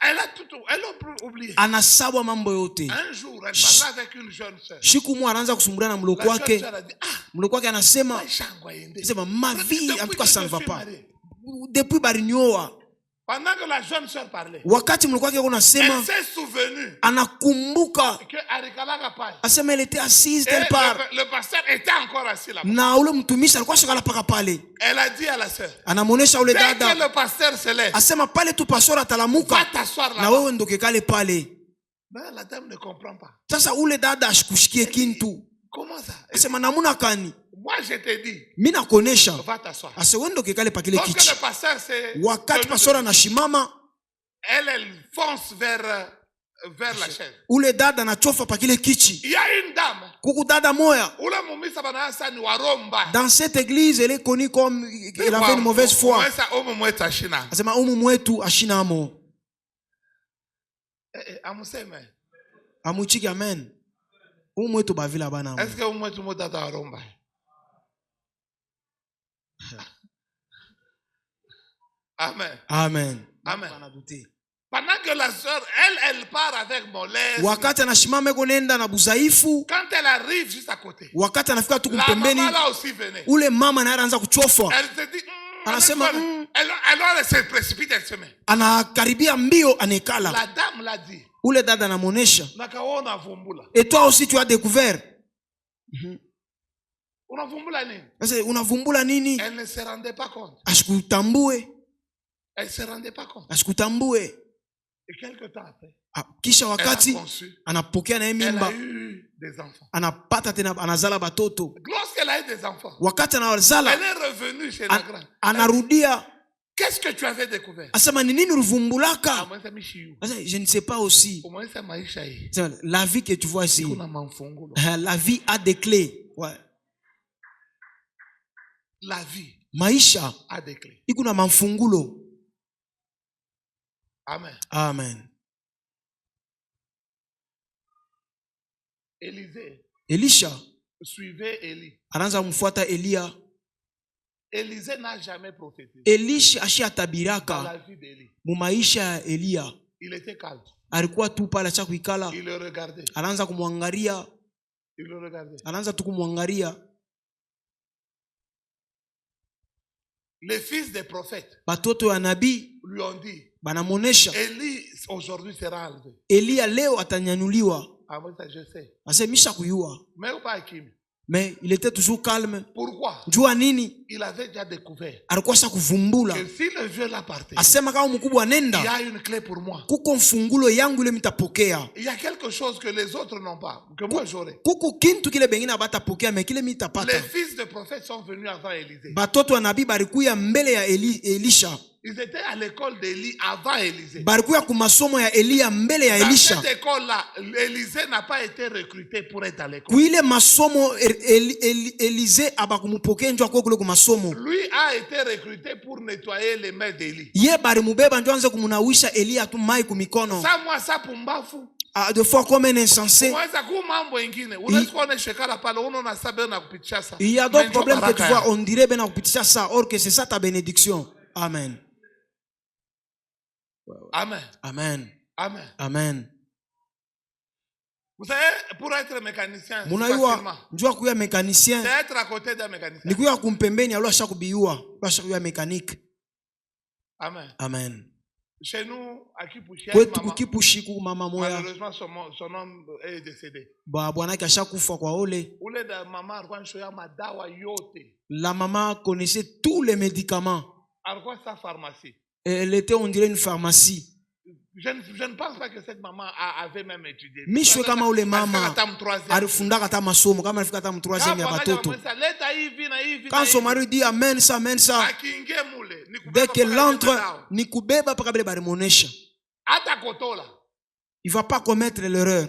Elle a oublié. Anasabwa mambo yote. Un jour, elle parlait avec une jeune sœur. Siku moja anaanza kusumbulia na mloko wake. Mloko wake anasema, ma vie en tout cas ça ne va pas. Depuis barinyoa. Pendant que la jeune sœur parlait, wakati mlikuwa kiko nasema, elle s'est souvenue anakumbuka que Arikalaka pale. Asema elle était assise quelque part. Le pasteur était encore assis là-bas. Na ule mtumishi alikuwa shakala paka pale. Elle a dit à la sœur, anamuonesha ule dada, dès que le pasteur se lève, asema pale tu pastor atalamuka, va t'asseoir là-bas. Na wewe ndoke kale pale. Mais la dame ne comprend pas. Sasa ule dada ashikushikie kintu. Comment ça? Asema namuna kani? Moi je te dis, mimi nakuonesha, va t'asseoir. Ase wewe ndoke kale pa kile Donc kiti. le pasteur c'est wakati pastor anashimama, elle fonce vers la chaise. Ule dada anachofa pa kile kiti. Il y a une dame. Kuku dada moya. Ule mumisa banasa ni waromba. Dans cette église, elle est connue comme elle avait une mauvaise foi. Asema umu mwetu ashina amo. Amuseme. Amuchiki amen. Umu mwetu bavila bana. Est-ce que umu mwetu dada waromba? Amen. Amen. Amen. Pendant que la sœur, elle part avec molesse. Wakati anashimama eko nenda na buzaifu. Quand elle arrive juste à côté. Wakati anafika tu kumpembeni. La maman là aussi venait. Ule mama na anaanza kuchofa. Elle se dit, anasema elle se précipite, elle se met. Anakaribia mbio anekala. La dame l'a dit. Ule dada anamuonesha. Nakaona vumbula. Et toi aussi tu as découvert. Unavumbula nini? Sasa unavumbula nini? Elle ne se rendait pas compte. Ashikutambue. Elle se rendait pas compte. Ashikutambue. Et quelque temps après, kisha wakati anapokea na mimba, anapata tena anazala batoto. Lorsqu'elle a eu des enfants, wakati anazala, elle est revenue chez la grande. Anarudia. Qu'est-ce que tu avais découvert? Asema ni nini ulivumbulaka? Je ne sais pas aussi. La vie que tu vois ici, la vie a des clés. Ouais. La vie maisha a des clés. Iko na mafungulo. Amen. Amen. Elisha suivait Élie. Anaanza kumfuata Elia. Élisée n'a jamais prophétisé. Elisha ashatabiraka dans la vie d'Élie. Mu maisha ya Elia. Il était calme. Alikuwa tu pale cha kuikala. Il le regardait. Anaanza kumwangalia. Il le regardait. Anaanza tu kumwangalia. Les fils des prophètes batoto ya nabii lui ont dit, banamonesha Élie aujourd'hui sera enlevé. Elia leo atanyanyuliwa. Ah, moi ça je sais. Asemisha kuyua. Mais il était toujours calme. Pourquoi? Jua nini? Il avait déjà découvert. Alikuwa kuvumbula. Que si le vieux là partait. Asema kama mkubwa nenda. Il y a une clé pour moi. Kuko mfungulo yangu ile mitapokea. Il y a quelque chose que les autres n'ont pas, que moi j'aurai. Kuko kintu kile bengine batapokea mais kile mitapata. Les fils de prophètes sont venus avant Élisée. Batoto wa nabii balikuya mbele ya Elisha. Ils étaient à l'école d'Élie avant Élisée. Balikuya ku masomo ya Elia mbele ya Elisha. Dans cette école-là, Élisée n'a pas été recruté pour être à l'école. Kuile masomo Élisée abakumupokea njoo akokule ku masomo. Lui a été recruté pour nettoyer les mains d'Élie. Ye bari mubeba njoo anze kumunawisha Elia tu mai ku mikono. Ça moi ça pumbafu. De fois comme un insensé. Il y a d'autres problèmes que tu vois, on dirait ben kupitisha ça, or que c'est ça ta bénédiction. Amen. Amen. Amen. Amen. Amen. Vous savez, pour être mécanicien, mécanicien, c'est être à côté d'un mécanicien. Amen. Amen. Chez nous, à Kipushi, malheureusement, son homme est décédé. La maman connaissait tous les médicaments. Pharmacie. Elle était, on dirait, une pharmacie. Je ne pense pas que cette maman avait même étudié. Quand son mari dit amen ça, dès qu'elle entre, il ne va pas commettre l'erreur.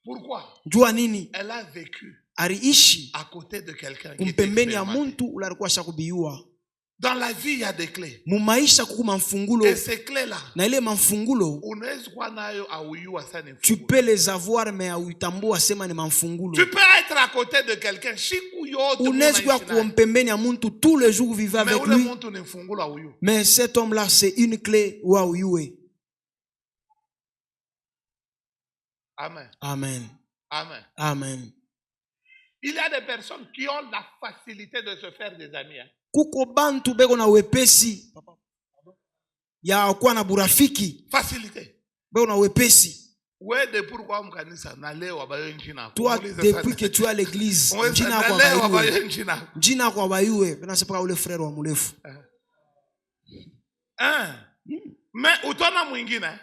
Pourquoi? Elle a vécu à côté de quelqu'un qui était expérimenté. Dans la vie, il y a des clés. Et ces clés-là, tu peux les avoir, mais tu peux être à côté de quelqu'un tous les jours vivre avec lui. Mais cet homme-là, c'est une clé. Amen. Amen. Amen. Amen. Il y a des personnes qui ont la facilité de se faire des amis. Kuko bantu beko na wepesi. ya kuwa na burafiki. Facilité. Una wepesi. Toi, depuis que tu es à l'église, njina kwa bayue, penasepaka ule frère wa mulefu. Mais utona mwingine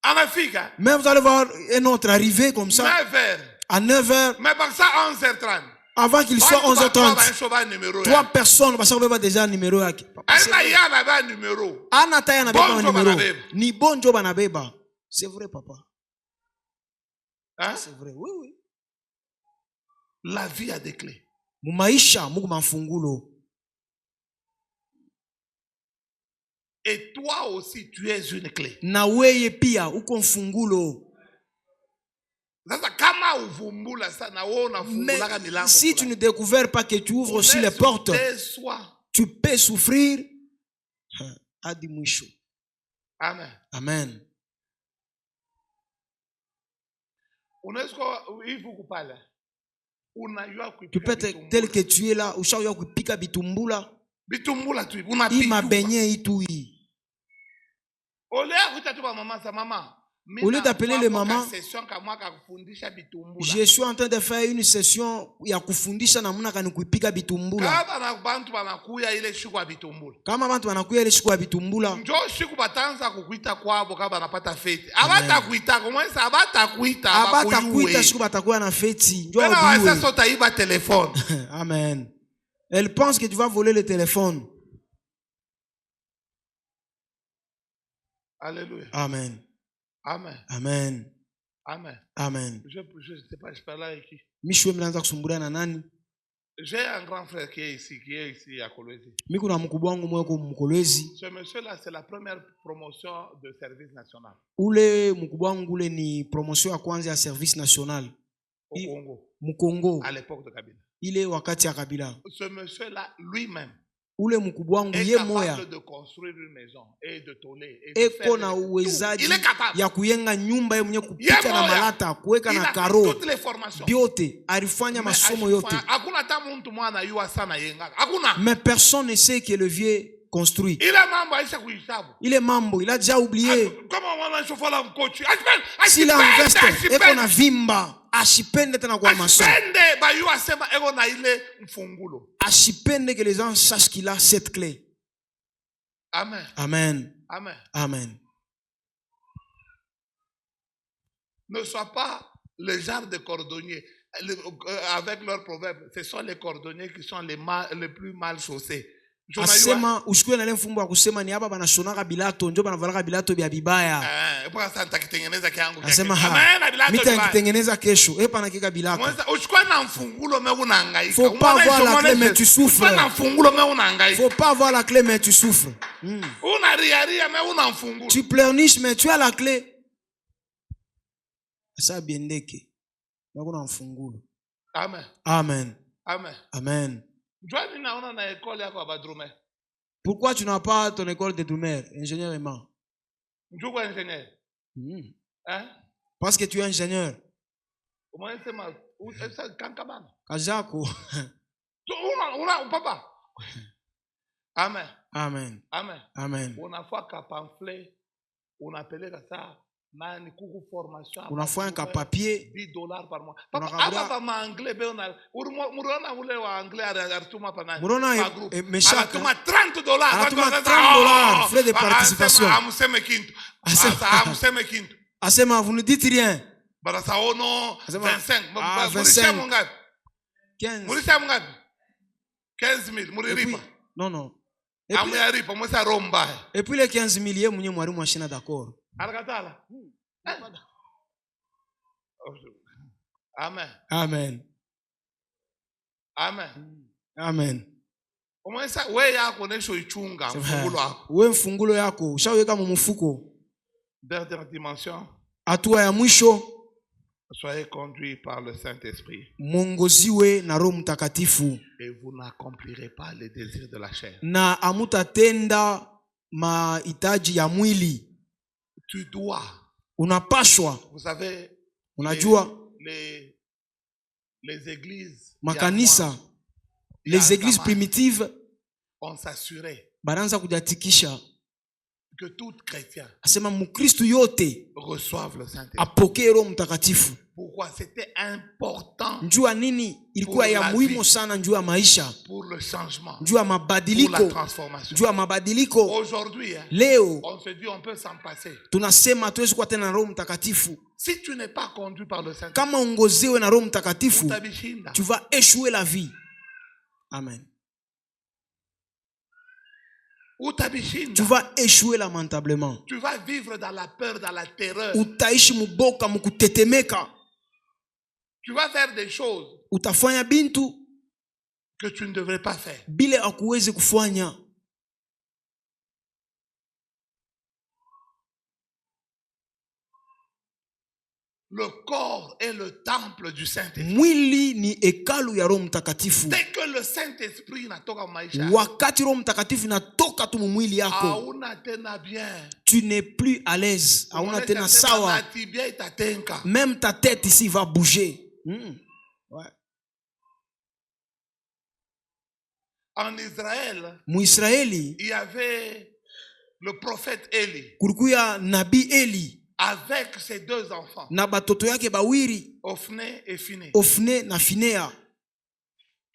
anafika. Mais vous allez voir un autre arriver comme ça. 9h. À 9h. Mais par ça 11h30. Avant qu'il soit 11h30. 3 personnes parce qu'on va déjà numéro yake. Ana taya na beba numéro. Ni bonjo bana beba. C'est vrai papa. Hein? C'est vrai. Oui oui. La vie a des clés. Mumaisha Mungu mafungulo. Et toi aussi tu es une clé. Na weye pia uko mfungulo. Mais si tu ne découvres pas que tu ouvres aussi les portes, tu peux souffrir. Amen. Amen. Tu peux être tel que tu es là, ou chaque kupika bitumbula. Bitumbula tu. Ima benye itui. Au lieu d'appeler les mamans, je suis en train de faire une session ya kufundisha namna gani kuipika bitumbula. Kama bantu banakuya ile siku ya bitumbula. Njoo siku batanza kukuita kwabo kama banapata feti. Abatakuita komwenza abatakuita abakuiwe. Abatakuita siku batakuwa na feti. Njoo biwe. Bana sasa utaiba telefone. Amen. Elle pense que tu vas voler le téléphone. Alléluia. Amen. Amen. Amen. Amen. Amen. Je sais pas, je parle avec qui. Mishwe mlanza kusumbura na nani? J'ai un grand frère qui est ici à Kolwezi. Miko na mkubwa wangu mweko Mkolwezi. Ce monsieur là c'est la première promotion de service national. Ule mkubwa wangu ule ni promotion ya kwanza ya service national. Au Congo. Mukongo. À l'époque de Kabila. Ile wakati ya Kabila. Ce monsieur là lui-même ule mkubwa wangu ye moya eko na uwezaji ya kuyenga nyumba ye mwenye kupika na malata kuweka na karo biote alifanya masomo yote. Mais personne ne sait que le vieux construit. Il est mambo, il a déjà oublié. S'il a investi eko na vimba ashipende tena kwa masomo. Ashipende que les gens sachent qu'il a cette clé. Amen. Amen. Amen. Amen. Ne sois pas le genre de cordonnier. Avec leur proverbe, ce sont les cordonniers qui sont les plus mal chaussés. Asema ushukue na ile mfumbo wa kusema ni hapa banashonaka bilato ndio banavalaka bilato vya bibaya. Kwa sasa nitakitengeneza kiangu kesho. Asema nitakitengeneza kesho. Epa na kika bilato. Ushukue na mfungulo mais unahangaika. Faut pas avoir la clé mais tu souffres. Ushukue na mfungulo mais unahangaika. Faut pas avoir la clé mais tu souffres. Unaria mais una mfungulo. Tu pleurniches mais tu as la clé. Ça biendeke. Mais una mfungulo. Amen. Amen. Amen. Amen. Pourquoi tu n'as pas ton école de Doumer, ingénieur aimant? Hein? Parce que tu es ingénieur. Kajako. Amen. Amen. Amen. Amen. Unafanya ka papier $10 par mois. Papa, aba ma anglais be ona murona ule wa anglais arituma pana. Murona meshaka. Arituma $30. Arituma $30 frais de participation. Amuseme kintu. Amuseme kintu. Asema vous ne dites rien. Barasa ono 25. 25. 15. Murisha mungapi? 15,000 muriripa. Non. Amuyaripa musa romba. Et puis les 15,000 ye mwenye mwalimu ashina d'accord. Amen. Amen. Amen. Amen. Umwesa wewe yako nesho ichunga mfungulo wako. Wewe mfungulo yako ushaweka mu mfuko. Dernière dimension. Hatua ya mwisho. Soyez conduits par le Saint-Esprit. Mwongoziwe na Roho Mtakatifu. Et vous n'accomplirez pas les désirs de la chair. Na amutatenda mahitaji ya mwili. Tu dois. Unapashwa. Vous savez, unajua les églises makanisa, les églises primitives on s'assurait baranza kujatikisha que tout chrétien asema mukristo yote reçoive le Saint-Esprit. Apokee Roho Mtakatifu. Pourquoi? C'était important. Njua nini ilikuwa ya muhimu sana njua maisha. Pour le changement. Njua mabadiliko. Pour la transformation. Njua mabadiliko. Aujourd'hui, leo on se dit on peut s'en passer. Tunasema tuwezi kuwa tena na Roho Mtakatifu. Si tu n'es pas conduit par le Saint-Esprit, kama ongozewe na Roho Mtakatifu, tu vas échouer la vie. Amen. Tu vas échouer lamentablement. Tu vas vivre dans la peur, dans la terreur. Utaishi muboka mukutetemeka. Tu vas faire des choses utafanya bintu que tu ne devrais pas faire. Bile akuwezi kufanya. Le corps est le temple du Saint-Esprit. Mwili ni hekalu ya Roho Mtakatifu. Dès que le Saint-Esprit natoka maisha, wakati Roho Mtakatifu natoka tu mwili yako, hauna tena bien. Tu n'es plus à l'aise, hauna tena sawa. Même ta tête ici va bouger. Ouais. En Israël, Mwisraeli, il y avait le prophète Élie. Kulikuya nabii Eli avec ses deux enfants, na batoto yake bawiri, Ofne et Finé. Ofne na Finea.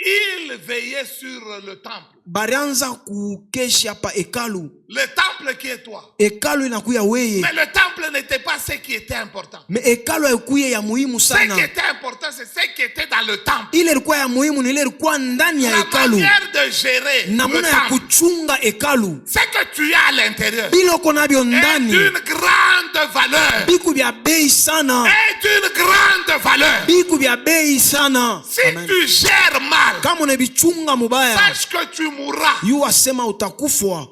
Il veillait sur le temple. Barianza kukesha pa hekalu. Le temple qui est toi. Hekalu inakuya weye. Mais le temple n'était pas ce qui était important. Mais hekalu haikuya ya muhimu sana. Ce qui était important, c'est ce qui était dans le temple. Ile ilikuwa ya muhimu ni ile ilikuwa ndani ya hekalu. La manière de gérer namuna ya kuchunga hekalu. Ce que tu as à l'intérieur bila uko nabyo ndani est d'une grande valeur. Biku bya bei sana. Est d'une grande valeur. Biku bya bei sana. Si tu gères mal, kama unabichunga mubaya, sache que tu mourras. Yu asema utakufwa.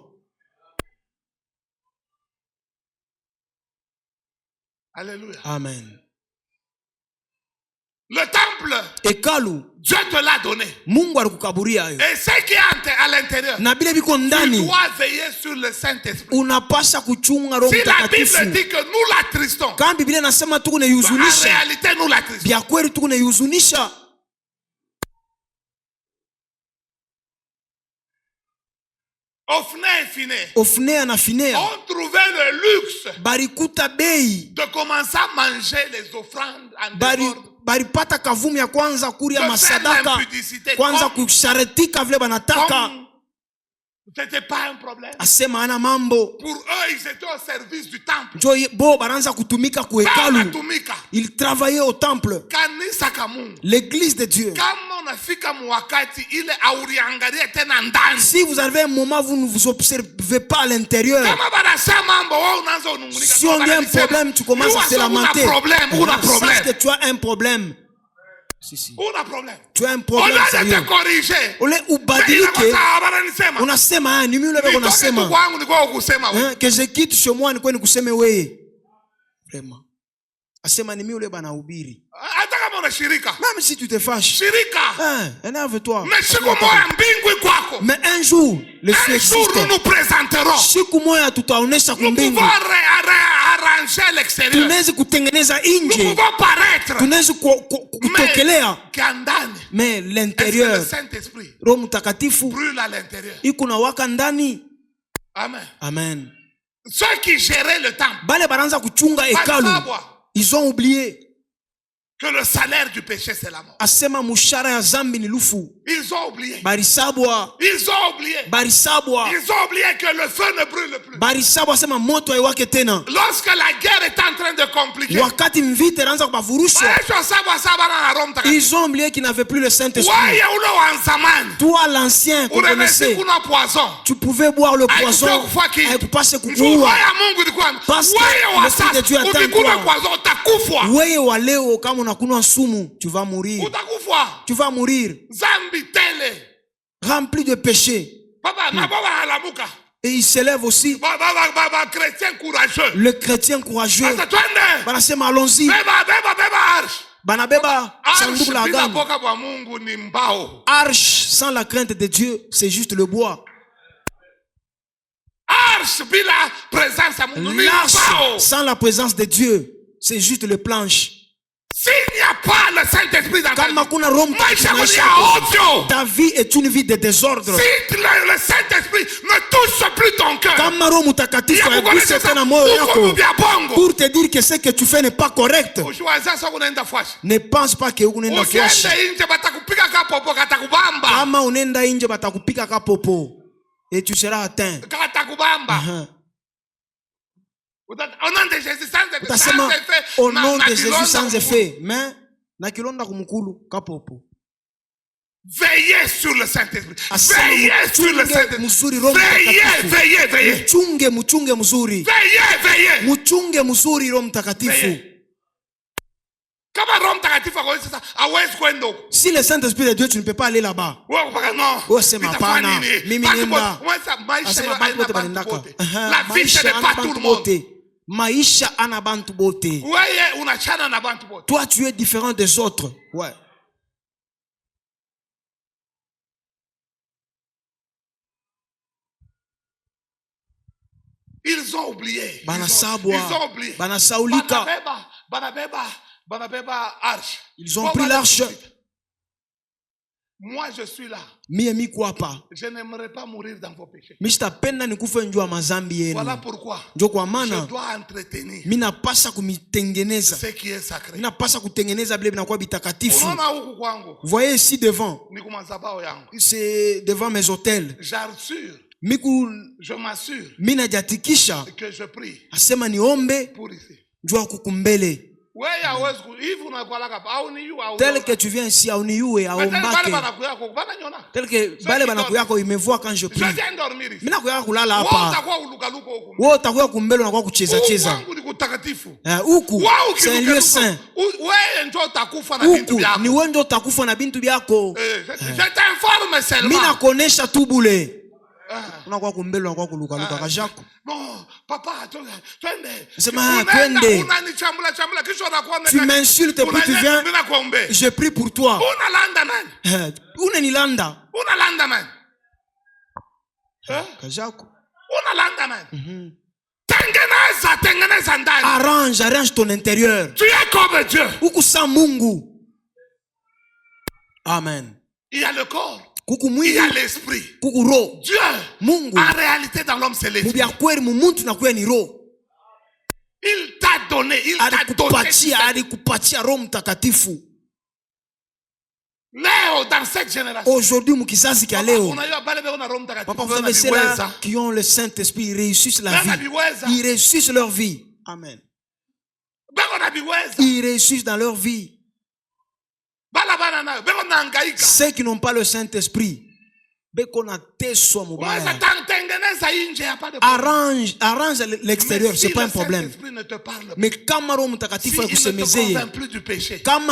Alléluia. Amen. Le temple, hekalu, Dieu te l'a donné. Mungu alikukaburia hayo. Et ce qui est à l'intérieur, na bile biko ndani, tu dois veiller sur le Saint-Esprit. Unapasha kuchunga Roho Mtakatifu. Si la Bible dit que nous l'attristons, kama Biblia inasema tuko na yuzunisha, en réalité nous l'attristons. Bia kweli tuko na yuzunisha. Ofne na Finea ont trouvé le luxe barikuta bei de commencer à manger les offrandes en désordre. Baripata kavumu ya kwanza kuria masadaka, kwanza kusharetika vile banataka. C'était pas un problème. Asema ana mambo. Pour eux, ils étaient au service du temple. Jo bo baranza kutumika ku hekalu. Ils travaillaient au temple. L'église de Dieu. Si vous avez un moment où vous ne vous observez pas à l'intérieur, si on a un problème, tu commences à te lamenter. Parce que tu as un problème. Si. Tu as un problème sérieux. Ole ubadilike. Unasema ni mimi ule unasema. Que je quitte chez moi ni kwani kuseme wewe. Vraiment. Asema ni mimi ule bana hubiri. Hata kama una shirika. Même si tu te fâches. Shirika. Énerve-toi. Mais siku moja mbingu kwako. Mais un jour, le ciel existe. Nous nous présenterons. Siku moja tutaonesha kumbingu. Nous pouvons arranger l'extérieur. Tunaweza kutengeneza nje. Nous pouvons paraître. Tunaweza kutokelea. Mais l'intérieur. Le Saint-Esprit. Roho Mtakatifu brûle à l'intérieur. Iko na waka ndani. Amen. Amen. Ceux qui géraient le temple. Bale baranza kuchunga hekalu. Ils ont oublié que le salaire du péché c'est la mort. Asema mushara ya zambi ni lufu. Ils ont oublié. Barisabwa. Ils ont oublié. Barisabwa. Ils ont oublié que le feu ne brûle plus. Barisabwa asema moto haiwake tena. Lorsque la guerre est en train de compliquer. Wakati mvita inaanza kubavurushwa. Ils ont oublié qu'ils n'avaient plus le Saint-Esprit. Toi l'ancien qu'on connaissait. Tu pouvais boire le poison. Haikupashe kukuua. Parce que l'Esprit de Dieu attend toi. Wewe wa leo kama unakunywa sumu, tu vas mourir. Tu vas mourir. Rempli de péché. Et il s'élève aussi. Le chrétien courageux. Banasema allons-y. Banabeba sanduku la agano. Arche sans la crainte de Dieu, c'est juste le bois. L'arche sans la présence de Dieu, c'est juste les planches. S'il n'y a pas le Saint-Esprit dans ta vie, ta vie est une vie de désordre. Si le Saint-Esprit Saint-Esprit ne touche plus ton cœur. Pour te dire que ce que tu fais n'est pas correct. Ne pense pas que unaenda flash. Kama unaenda nje batakupika kapopo et tu seras atteint. Utasema au nom de Jésus sans effet, mais na kilonda kumukulu kapopo. Veillez sur le Saint-Esprit. Veillez sur le Saint-Esprit. Veillez, veillez. Muchunge mzuri. Veillez, veillez. Muchunge mzuri Roho Mtakatifu. Si le Saint-Esprit de Dieu, tu ne peux pas aller là-bas. Oh, c'est ma pana. La vie, ce n'est pas tout le monde. Maisha ana bantu bote. Toi, tu es différent des autres. Ouais. Ils ont oublié. Ils ont pris l'arche. Moi, je suis là. Je n'aimerais pas mourir dans vos péchés. Voilà pourquoi je dois entretenir ce qui est sacré. Voyez ici devant. C'est devant mes autels. J'assure. Je m'assure que je prie pour ici. Tel que tu viens ici, tel que bale banakuyako il me voit quand je prie. Mina kuya kulala hapa. Wewe utakuwa kumbele unakuwa kucheza cheza. Huku c'est un lieu saint. Huku ni wewe ndio utakufa na bintu byako. Je t'informe seulement. Mina kuonesha tu bule. Unakuwa kumbele unakuwa kuluka kajako. Non, papa, twende. Tu m'insultes et puis tu viens. Je prie pour toi. Unanilanda. Kajako. Arrange ton intérieur. Tu es comme Dieu. Ukusa Mungu. Amen. Il y a le corps. Il y a l'esprit. Dieu, Mungu. En réalité dans l'homme c'est l'esprit. Il t'a donné, il t'a donné. Léo, dans cette génération. Aujourd'hui, papa, vous avez ceux-là qui ont le Saint-Esprit, ils réussissent la vie. Ils réussissent leur vie. Amen. Ils réussissent dans leur vie. Ceux qui n'ont pas le Saint-Esprit, arrange l'extérieur, c'est pas un problème. Mais quand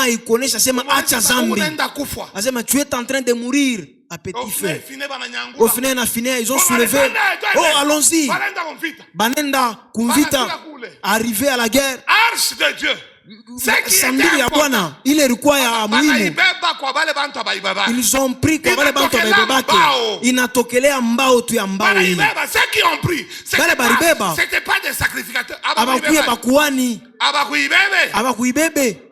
il connaît, ça tu es en train de mourir à petit feu. Au final, ils ont soulevé. Oh, allons-y. Banenda, Kunvita, arrivé à la guerre. Arche de Dieu. Il est requoya muhimu. Ils ont pris kwa wale bantu babebake. Inatokelea mbao tu ya mbao hii. Ceux qui ont pris, c'était pas des sacrificateurs. Abakuye bakuani. Abakuibebe.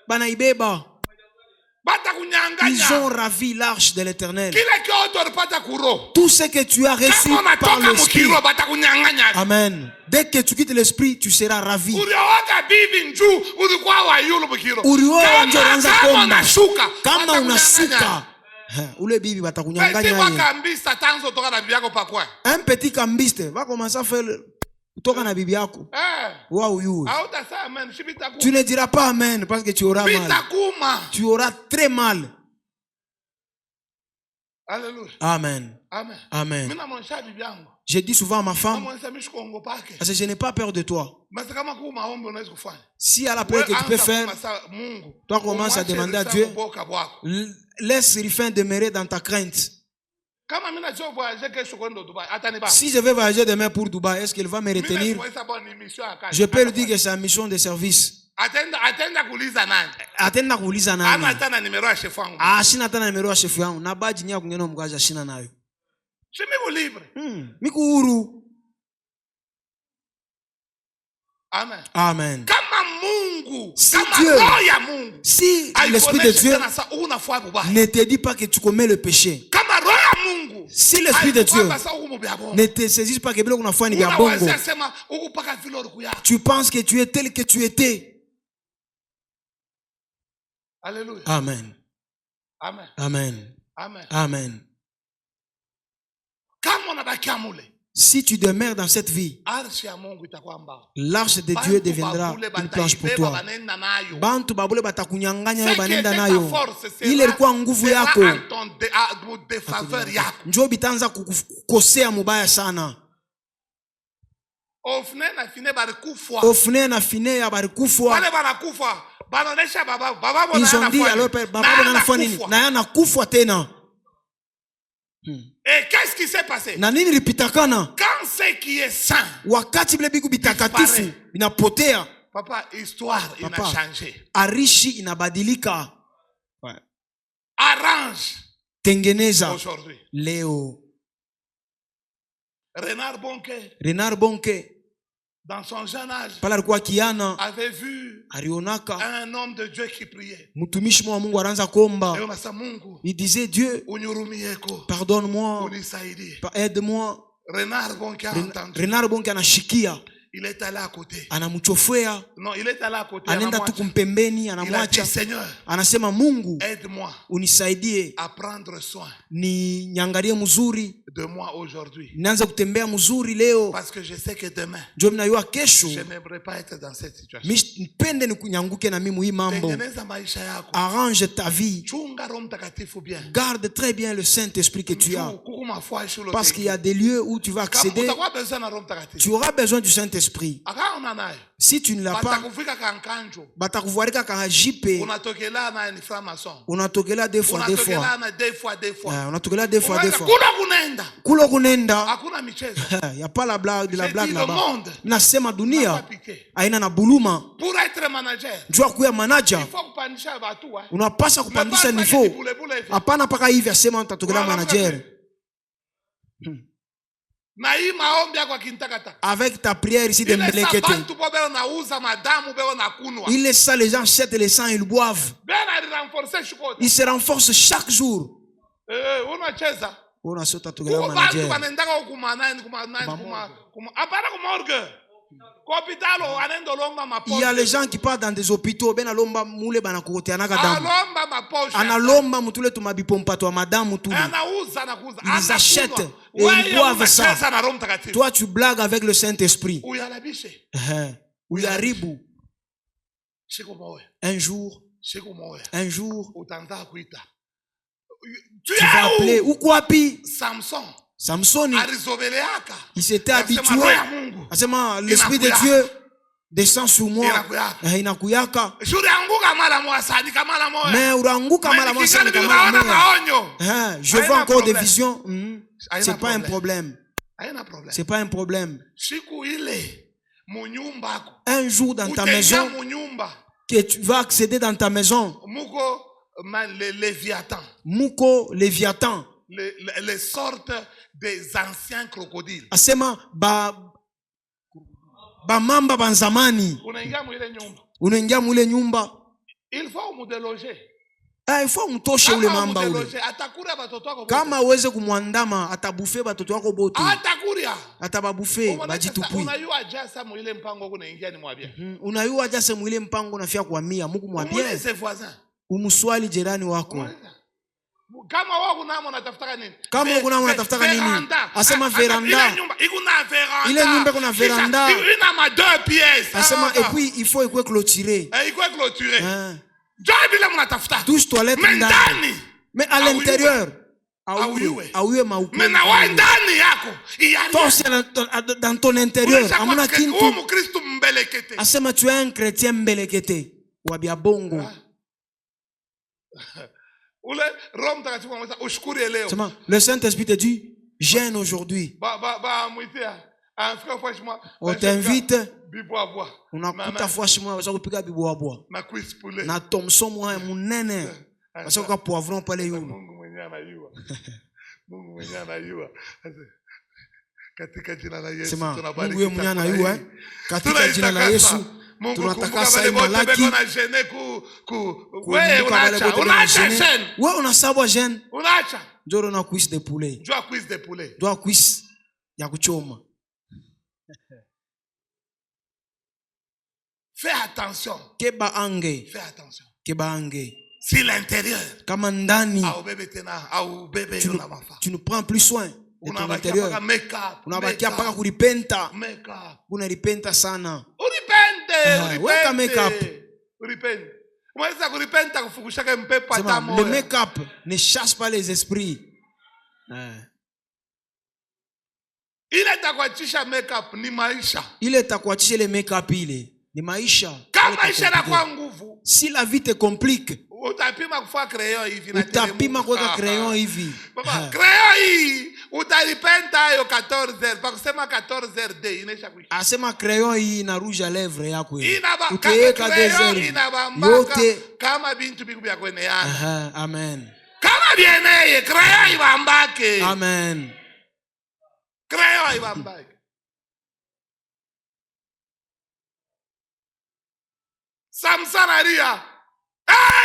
Banaibeba. Ils ont ravi l'arche de l'Éternel. Tout ce que tu as reçu par l'Esprit. Amen. Dès que tu quittes l'Esprit, tu seras ravi. Kama unashuka. Ule bibi batakunyanganya. Un petit cambiste va commencer à faire kutoka na bibi yako. Wow. Tu ne diras pas amen parce que tu auras mal. Tu auras très mal. Alléluia. Amen. Amen. Je dis souvent à ma femme, parce que je n'ai pas peur de toi. Si à la prière que tu peux faire, toi commence à demander à Dieu, laisse Rifin demeurer dans ta crainte. Si je vais voyager demain pour Dubaï, est-ce qu'il va me retenir? Je peux lui dire que c'est une mission de service. Atenda kuuliza nani? Sina hata numero ya chef yangu. Na badge nya kungena mkaja sina nayo. Miko huru. Amen. Si Dieu, si l'Esprit de Dieu ne te dit pas que tu commets le péché, Si l'Esprit de Dieu ne te saisit pas, tu penses que tu es tel que tu étais. Alléluia. Amen. Amen. Amen. Amen. Amen. Si tu demeures dans cette vie, l'arche de Dieu deviendra une planche pour toi. Bantu babule batakunyanganya banenda nayo. Ile ilikuwa nguvu yako. Njoo bitanza kukosea mubaya sana. Ofne na fine ya barikufwa. Ils ont dit alors baba anafanya nini? Na yana kufwa tena. Et qu'est-ce qui s'est passé? Na nini lipitakana? Quand ce qui est saint, wakati bile biku bitakatifu inapotea, papa, histoire ina changé. Arishi inabadilika. Ouais. Arrange. Tengeneza. Aujourd'hui. Leo. Renard Bonke. Dans son jeune âge, avait vu un homme de Dieu qui priait. Il disait, Dieu, pardonne-moi, aide-moi. Renard Bonke a entendu. Renard Bonke anashikia. Il est allé à côté. Anamchofea. Non, il est allé à côté. Anaenda tu kumpembeni, anamwacha. Seigneur, anasema Mungu, aide-moi unisaidie à prendre soin ni nyangalie mzuri de moi aujourd'hui. Nianze kutembea mzuri leo. Parce que je sais que demain, je n'aimerais pas être dans cette situation. Nipende nikunyanguke na mimi hii mambo. Arrange ta vie. Garde très bien le Saint-Esprit que tu as. Parce qu'il y a des lieux où tu vas accéder. Tu auras besoin du Saint-Esprit. Si tu ne l'as pas, batakuvuarika kaka jipe. Unatokela deux fois. Unatokela deux fois. Kulo kunenda. Y a pas la blague là-bas. Nasema dunia aina na buluma. Pour être manager, jua kuya manager, il faut kupandisha watu. Unapaswa kupandisha niveau. Hapana paka hivi asema utatokela manager. Avec ta prière ici de Mbelekete. Il laisse ça, les gens jettent le sang, ils boivent. Ils se renforcent chaque jour. Il y a les gens qui partent dans des hôpitaux. Ils achètent et ils boivent ça. Toi tu blagues avec le Saint-Esprit. Un jour, tu vas appeler Ukwapi Samson. Il s'était habitué. L'Esprit de Dieu descend sur moi. Inakuyaka. Mais uranguka mara moja. Je vois encore des visions. C'est pas un problème. C'est pas un problème. Un jour dans ta maison, que tu vas accéder dans ta maison. Muko Léviathan. Les sortes des anciens crocodiles. Asema ba mamba banzamani. Unaingia mwile nyumba. Il faut mu déloger. Il faut mtoshe ule mamba ule. Kama uweze kumwandama atabufe batoto wako bote. Atababufe bajitupui. Unayua jase mwile mpango nafia kuhamia Mungu mwambie. Umuswali jirani wako. Kama wako namo unatafuta nini? Asema veranda. Ile nyumba kuna veranda. Asema et puis il faut clôturer. Douche toilette ndani. Mais à l'intérieur, auwe mauku. Dans ton intérieur, amuna kintu. Asema tu es un chrétien mbelekete. Wabia bongo. Le Saint-Esprit te dit, gêne aujourd'hui. On t'invite. Unakuta franchement parce que piga bibo abwa. Na Thomson moi munene. Parce que poivron pale yulo. Sema Mungu yeye mwenyewe anayua katika jina la Yesu. Tunatakasa malaki. Wewe unasabwa jeune. Njoo na cuisse de poulet. Njoo cuisse de poulet. Njoo cuisse ya kuchoma. Fais attention. Keba ange. Fais attention. Keba ange. Si l'intérieur. Kama ndani. Tu ne prends plus soin de ton intérieur. Unabakia paka kuripenta. Unaripenta sana. Weka make-up. Le make-up ne chasse pas les esprits. Ile takuachisha make-up ni maisha. Ile takuachisha le make-up ile ni maisha. Kama maisha yanakuwa nguvu. Si la vie te complique. Utapima kufua crayon hivi na utapima kuweka crayon hivi. Baba, crayon hii utalipenda hiyo 14h. Pa kusema 14h day inaisha kuisha. Asema crayon hii ina rouge à lèvres yako hii. Utaweka desert. Yote kama bintu biku bya kweneana. Amen. Kama bieneye crayon ibambake. Amen. Crayon ibambake. Samson alia.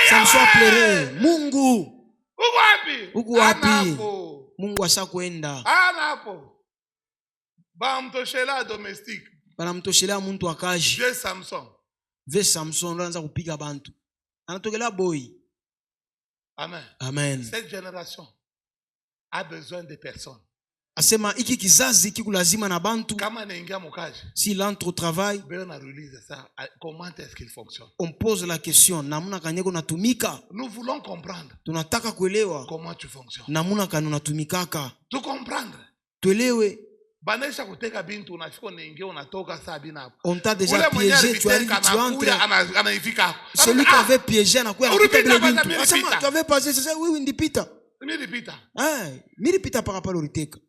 Samson pleurait. Mungu. Uko wapi? Uko wapi? Mungu ashakwenda. Anapo. Bamtoshela domestique. Banamtoshelea muntu akaji. Vieux Samson. Vieux Samson anaanza kupiga bantu. Anatokela boy. Amen. Amen. Cette génération a besoin de personnes. Asema iki kizazi kiku lazima na bantu. Kama naingia mukaji. S'il entre au travail, comment est-ce qu'il fonctionne? On pose la question, namuna kanyeko natumika. Nous voulons comprendre. Tunataka kuelewa comment tu fonctionnes. Namuna kanu natumikaka. Tu comprendre. Tuelewe. Banesha kuteka bintu unafika unaingia unatoka saa bina hapo. On t'a déjà piégé, tu arrives, tu entres. Celui qui avait piégé anakuya anakuta bila bintu. Asema tu avais passé, c'est ça, oui, ndipita. Ndipita. Ndipita par rapport au riteka.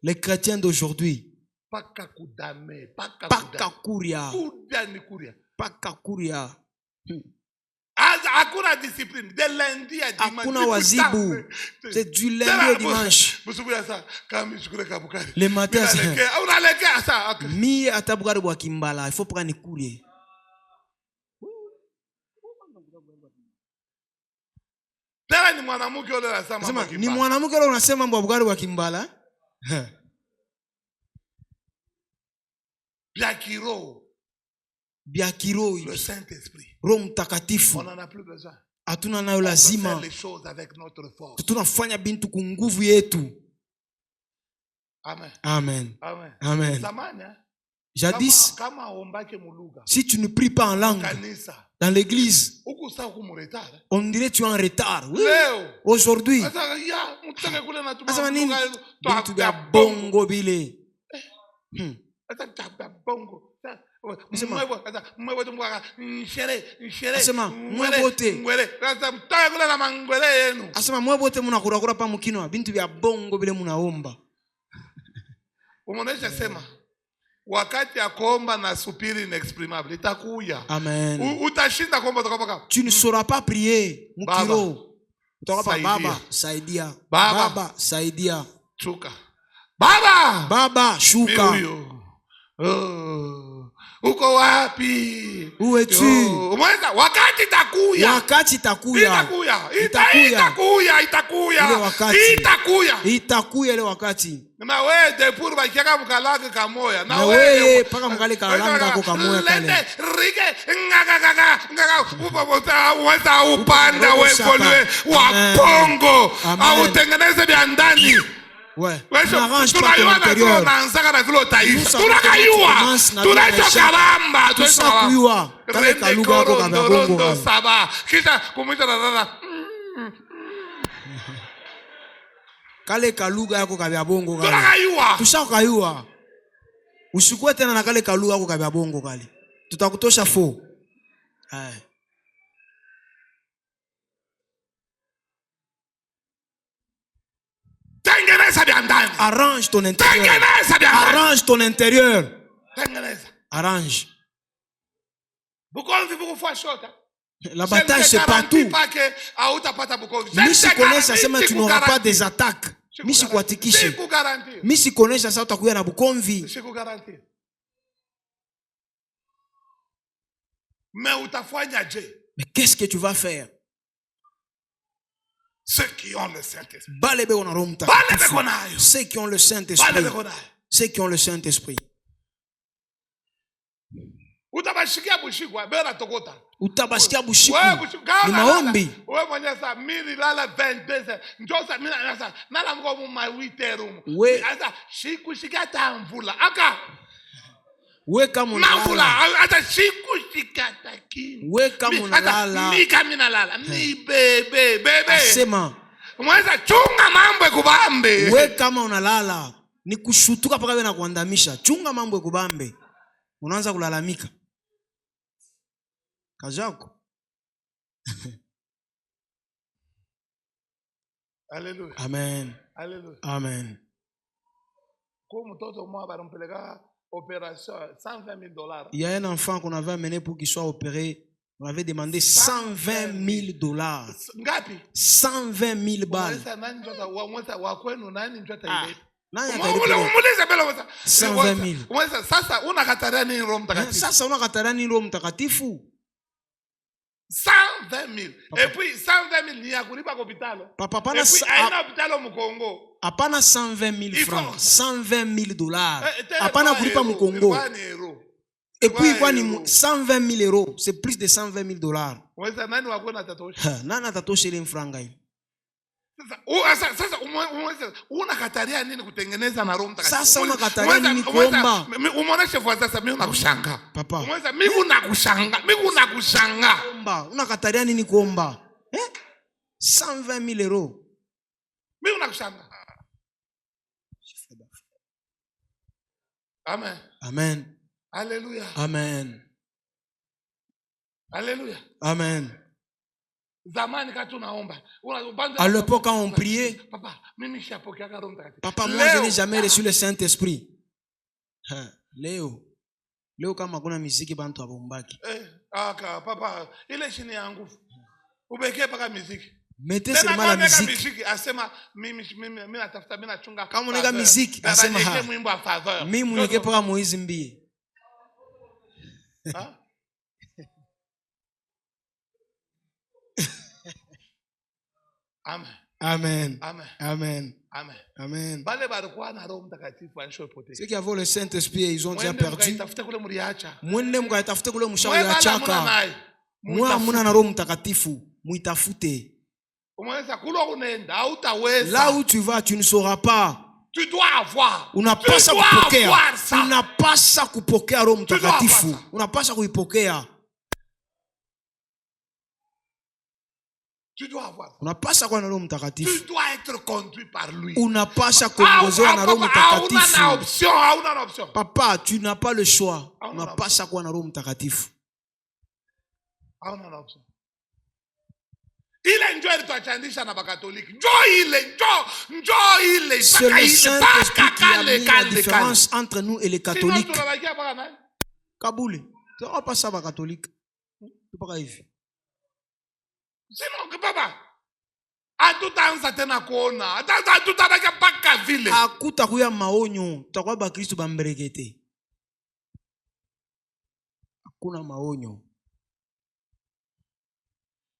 Les chrétiens d'aujourd'hui, paka kuria. Hakuna discipline de lundi à dimanche. Hakuna wazibu. C'est du lundi au dimanche. Le matin, mi atabugari wa kimbala. Il faut prendre courir. Ni mwanamke leo unasema mambo ya bugari wa kimbala. Biakiro. Le Saint-Esprit. Roho Mtakatifu. On en a plus besoin. Hatuna nayo lazima. Les choses avec notre force. Tunafanya bintu kwa nguvu yetu. Amen. Amen. Amen. Amen. Zamani, jadis, si tu ne pries pas en langue dans l'église, on dirait que tu es en retard. Oui. Aujourd'hui, bongo bile. Asema mwebote munakurakura pa mukino bintu bya bongo bile munaomba. Umonesha sema wakati ya kuomba na supiri inexprimable itakuya. Amen. Utashinda kuomba utakapoka. Tu ne sauras pas prier mukiro. Utakapoka baba saidia. Baba saidia. Shuka. Baba shuka. Uko wapi? Où es-tu? Umweza wakati itakuya. Wakati itakuya. Itakuya ile wakati. Na wewe depur bakiaka mkalaka kamoya. Na wewe paka mkale kalanga kwa kamoya kale. Rike ngaka ubabota uweza upanda wewe folwe wa Kongo au tengeneze vya ndani. Ouais. N'arrange pas ton intérieur. Kale kaluga yako kababongo. Kale kaluga yako kababongo kale. Tushakayua. Usikue tena na kale kaluga yako kababongo kale. Tutakutosha fo. Arrange ton intérieur. Arrange ton intérieur. Arrange. La bataille c'est partout. Misi konesha sema tu n'auras pas des attaques. Misi kuatikishe. Misi konesha sasa utakuya na bukomvi. Mais qu'est-ce que tu vas faire? Ceux qui ont le Saint-Esprit. Ceux qui ont le Saint-Esprit. Ceux qui ont le Saint-Esprit. Utabashikia bushiku. Ni maombi. Wewe mwenyewe sasa mimi lala 22. Njoo sasa mimi sasa nala mko ma 8 room. Sasa shikushikia tamvula. Aka we kama unalala. Hata shikushika takini. We kama unalala. Mimi nalala. Ni bebe. Sema. Mweza chunga mambo ekubambe. We kama unalala. Ni kushutuka paka wewe na kuandamisha. Chunga mambo ekubambe. Unaanza kulalamika. Kajako. Alléluia. Amen. Alléluia. Amen. Comme mtoto mmoja barampeleka opération $120,000. Il y a un enfant qu'on avait amené pour qu'il soit opéré. On avait demandé $120,000. Ngapi? 120,000 balles. Sasa unakataria nini Roho Mtakatifu? Sasa unakataria nini Roho Mtakatifu? 120,000. Et puis 120,000 ni ya kulipa kwa hospitali. Papa pana hospitali mu Kongo. Hapana 120,000 francs, $120,000. Hapana kulipa mu Kongo. Et puis quoi ni 120,000 euros, c'est plus de $120,000. Weza nani wako na tatosha? Nani atatosha ile franga hiyo? Sasa unakataria nini kutengeneza na Roho Mtakatifu? Sasa unakataria nini kuomba? Umeonesha kwa sasa mimi nakushanga. Papa. Mimi nakushanga. Kuomba, unakataria nini kuomba? 120,000 euros. Mimi nakushanga. Amen. Amen. Alléluia. Amen. Alléluia. Amen. À l'époque, quand on priait, Papa, moi, je n'ai jamais reçu le Saint-Esprit. Léo, kama kuna muziki bantu abombaki. Papa, ile chini yangu. Ubeke paka muziki. Mettez seulement la musique. Kama unega muziki, asema ha. Mimi muneke paka Moizi mbie. Amen. Amen. Amen. Amen. Amen. Amen. Ceux qui avaient le Saint-Esprit, ils ont déjà perdu. Mwende mkaitafute kule mshauachaka. Mwa muna na Roho Mtakatifu, muitafute. Là où tu vas, tu ne sauras pas. Tu dois avoir. Unapasa kupokea. Unapasa kupokea Roho Mtakatifu. Unapasa kuipokea. Tu dois avoir. Unapasa kuwa na Roho Mtakatifu. Tu dois être conduit par lui. Unapasa kuongozewa na Roho Mtakatifu. Hauna option. Papa, tu n'as pas le choix. Unapasa kuwa na Roho Mtakatifu. Hauna option. Ile njoo ilituachandisha na bakatoliki. Njoo ile. C'est le Saint-Esprit qui a mis la différence entre nous et les catholiques. Kabouli. Tu n'auras pas ça, les catholiques. Tu pas hivi. Sinon que papa. Atutanza tena kuona. Atutabaka paka vile. Akutakuya maonyo. Tutakuwa ba Kristo bamberekete. Hakuna maonyo.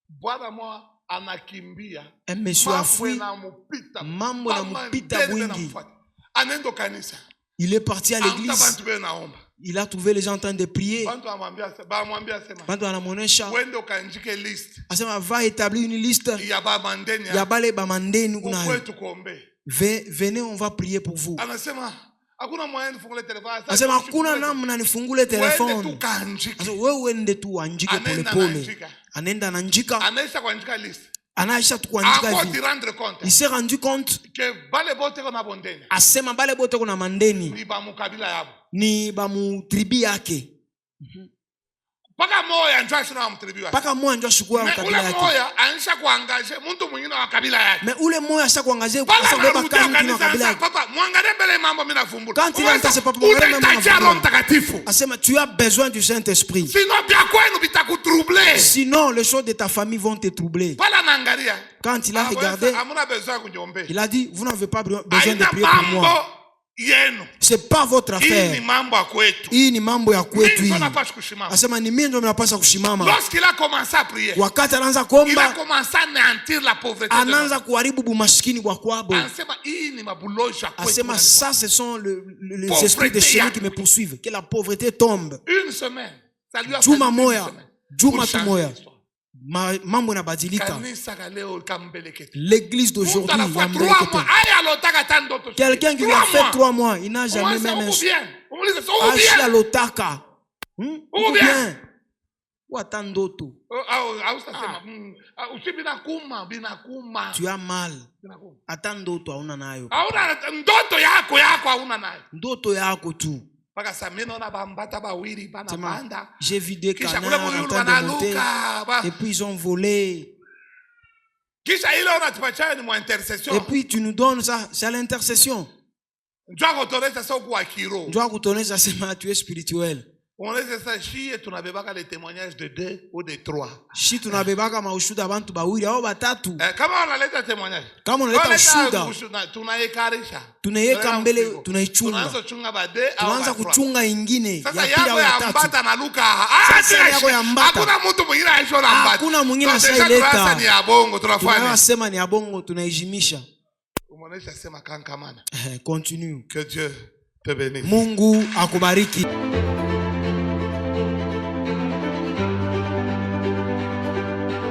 Bwana mwa anakimbia. Monsieur a fui. Mambo na mpita wingi. Anendo kanisa. Il est parti à l'église. Il a trouvé les gens en train de prier. Bantu anamonesha. Asema va établir une liste. Ya bale ba mandeni kuna. Venez, on va prier pour vous. Asema hakuna namna nifungule telefone. Asema wewe uende tu andike pole pole. Anenda anandika. Anaisha tu kuandika hivi. Il s'est rendu compte que asema bale bote kuna mandeni ni ba mu tribi yake. Paka moya ndio ashukua kabila yake. Mais ule moya asha kuangaje kwa sababu kazi kwa kabila yake. Quand il entend ce papa asema tu as besoin du Saint-Esprit. Sinon les choses de ta famille vont te troubler. Quand il a regardé, il a dit vous n'avez pas besoin de prier pour moi. C'est pas votre affaire. Hii ni mambo ya kwetu hii. Asema ni mimi ndio mnapaswa kushimama. Lorsqu'il a commencé à prier, wakati anaanza kuomba, il a commencé à anéantir la pauvreté. Anaanza kuharibu bumaskini kwa kwabo. Asema ça ce sont les esprits de chéri qui me poursuivent, que la pauvreté tombe. Une semaine, ça lui a fallu une semaine. Juma tu moya. Mambo inabadilika. L'église d'aujourd'hui quelqu'un qui lui a fait 3 mois, il n'a jamais même Ashi alotaka. Ou bien watandoto. Tu as mal. Atandoto hauna nayo. Ndoto yako tu. J'ai vu des canards en train de monter et puis ils ont volé. Et puis tu nous donnes ça, c'est à l'intercession. Tu es spirituel. Les témoignages de 2 ou de 3. Kama unaleta témoignage, kama unaleta ushuda, tunaiweka mbele, tunaichunga, tunaanza kuchunga ingine ya pili au ya tatu. Sasa yako ya mbata, hakuna mwingine ashaileta, tunasema ni ya bongo, tunaijimisha. Continue. Que Dieu te bénisse. Mungu akubariki.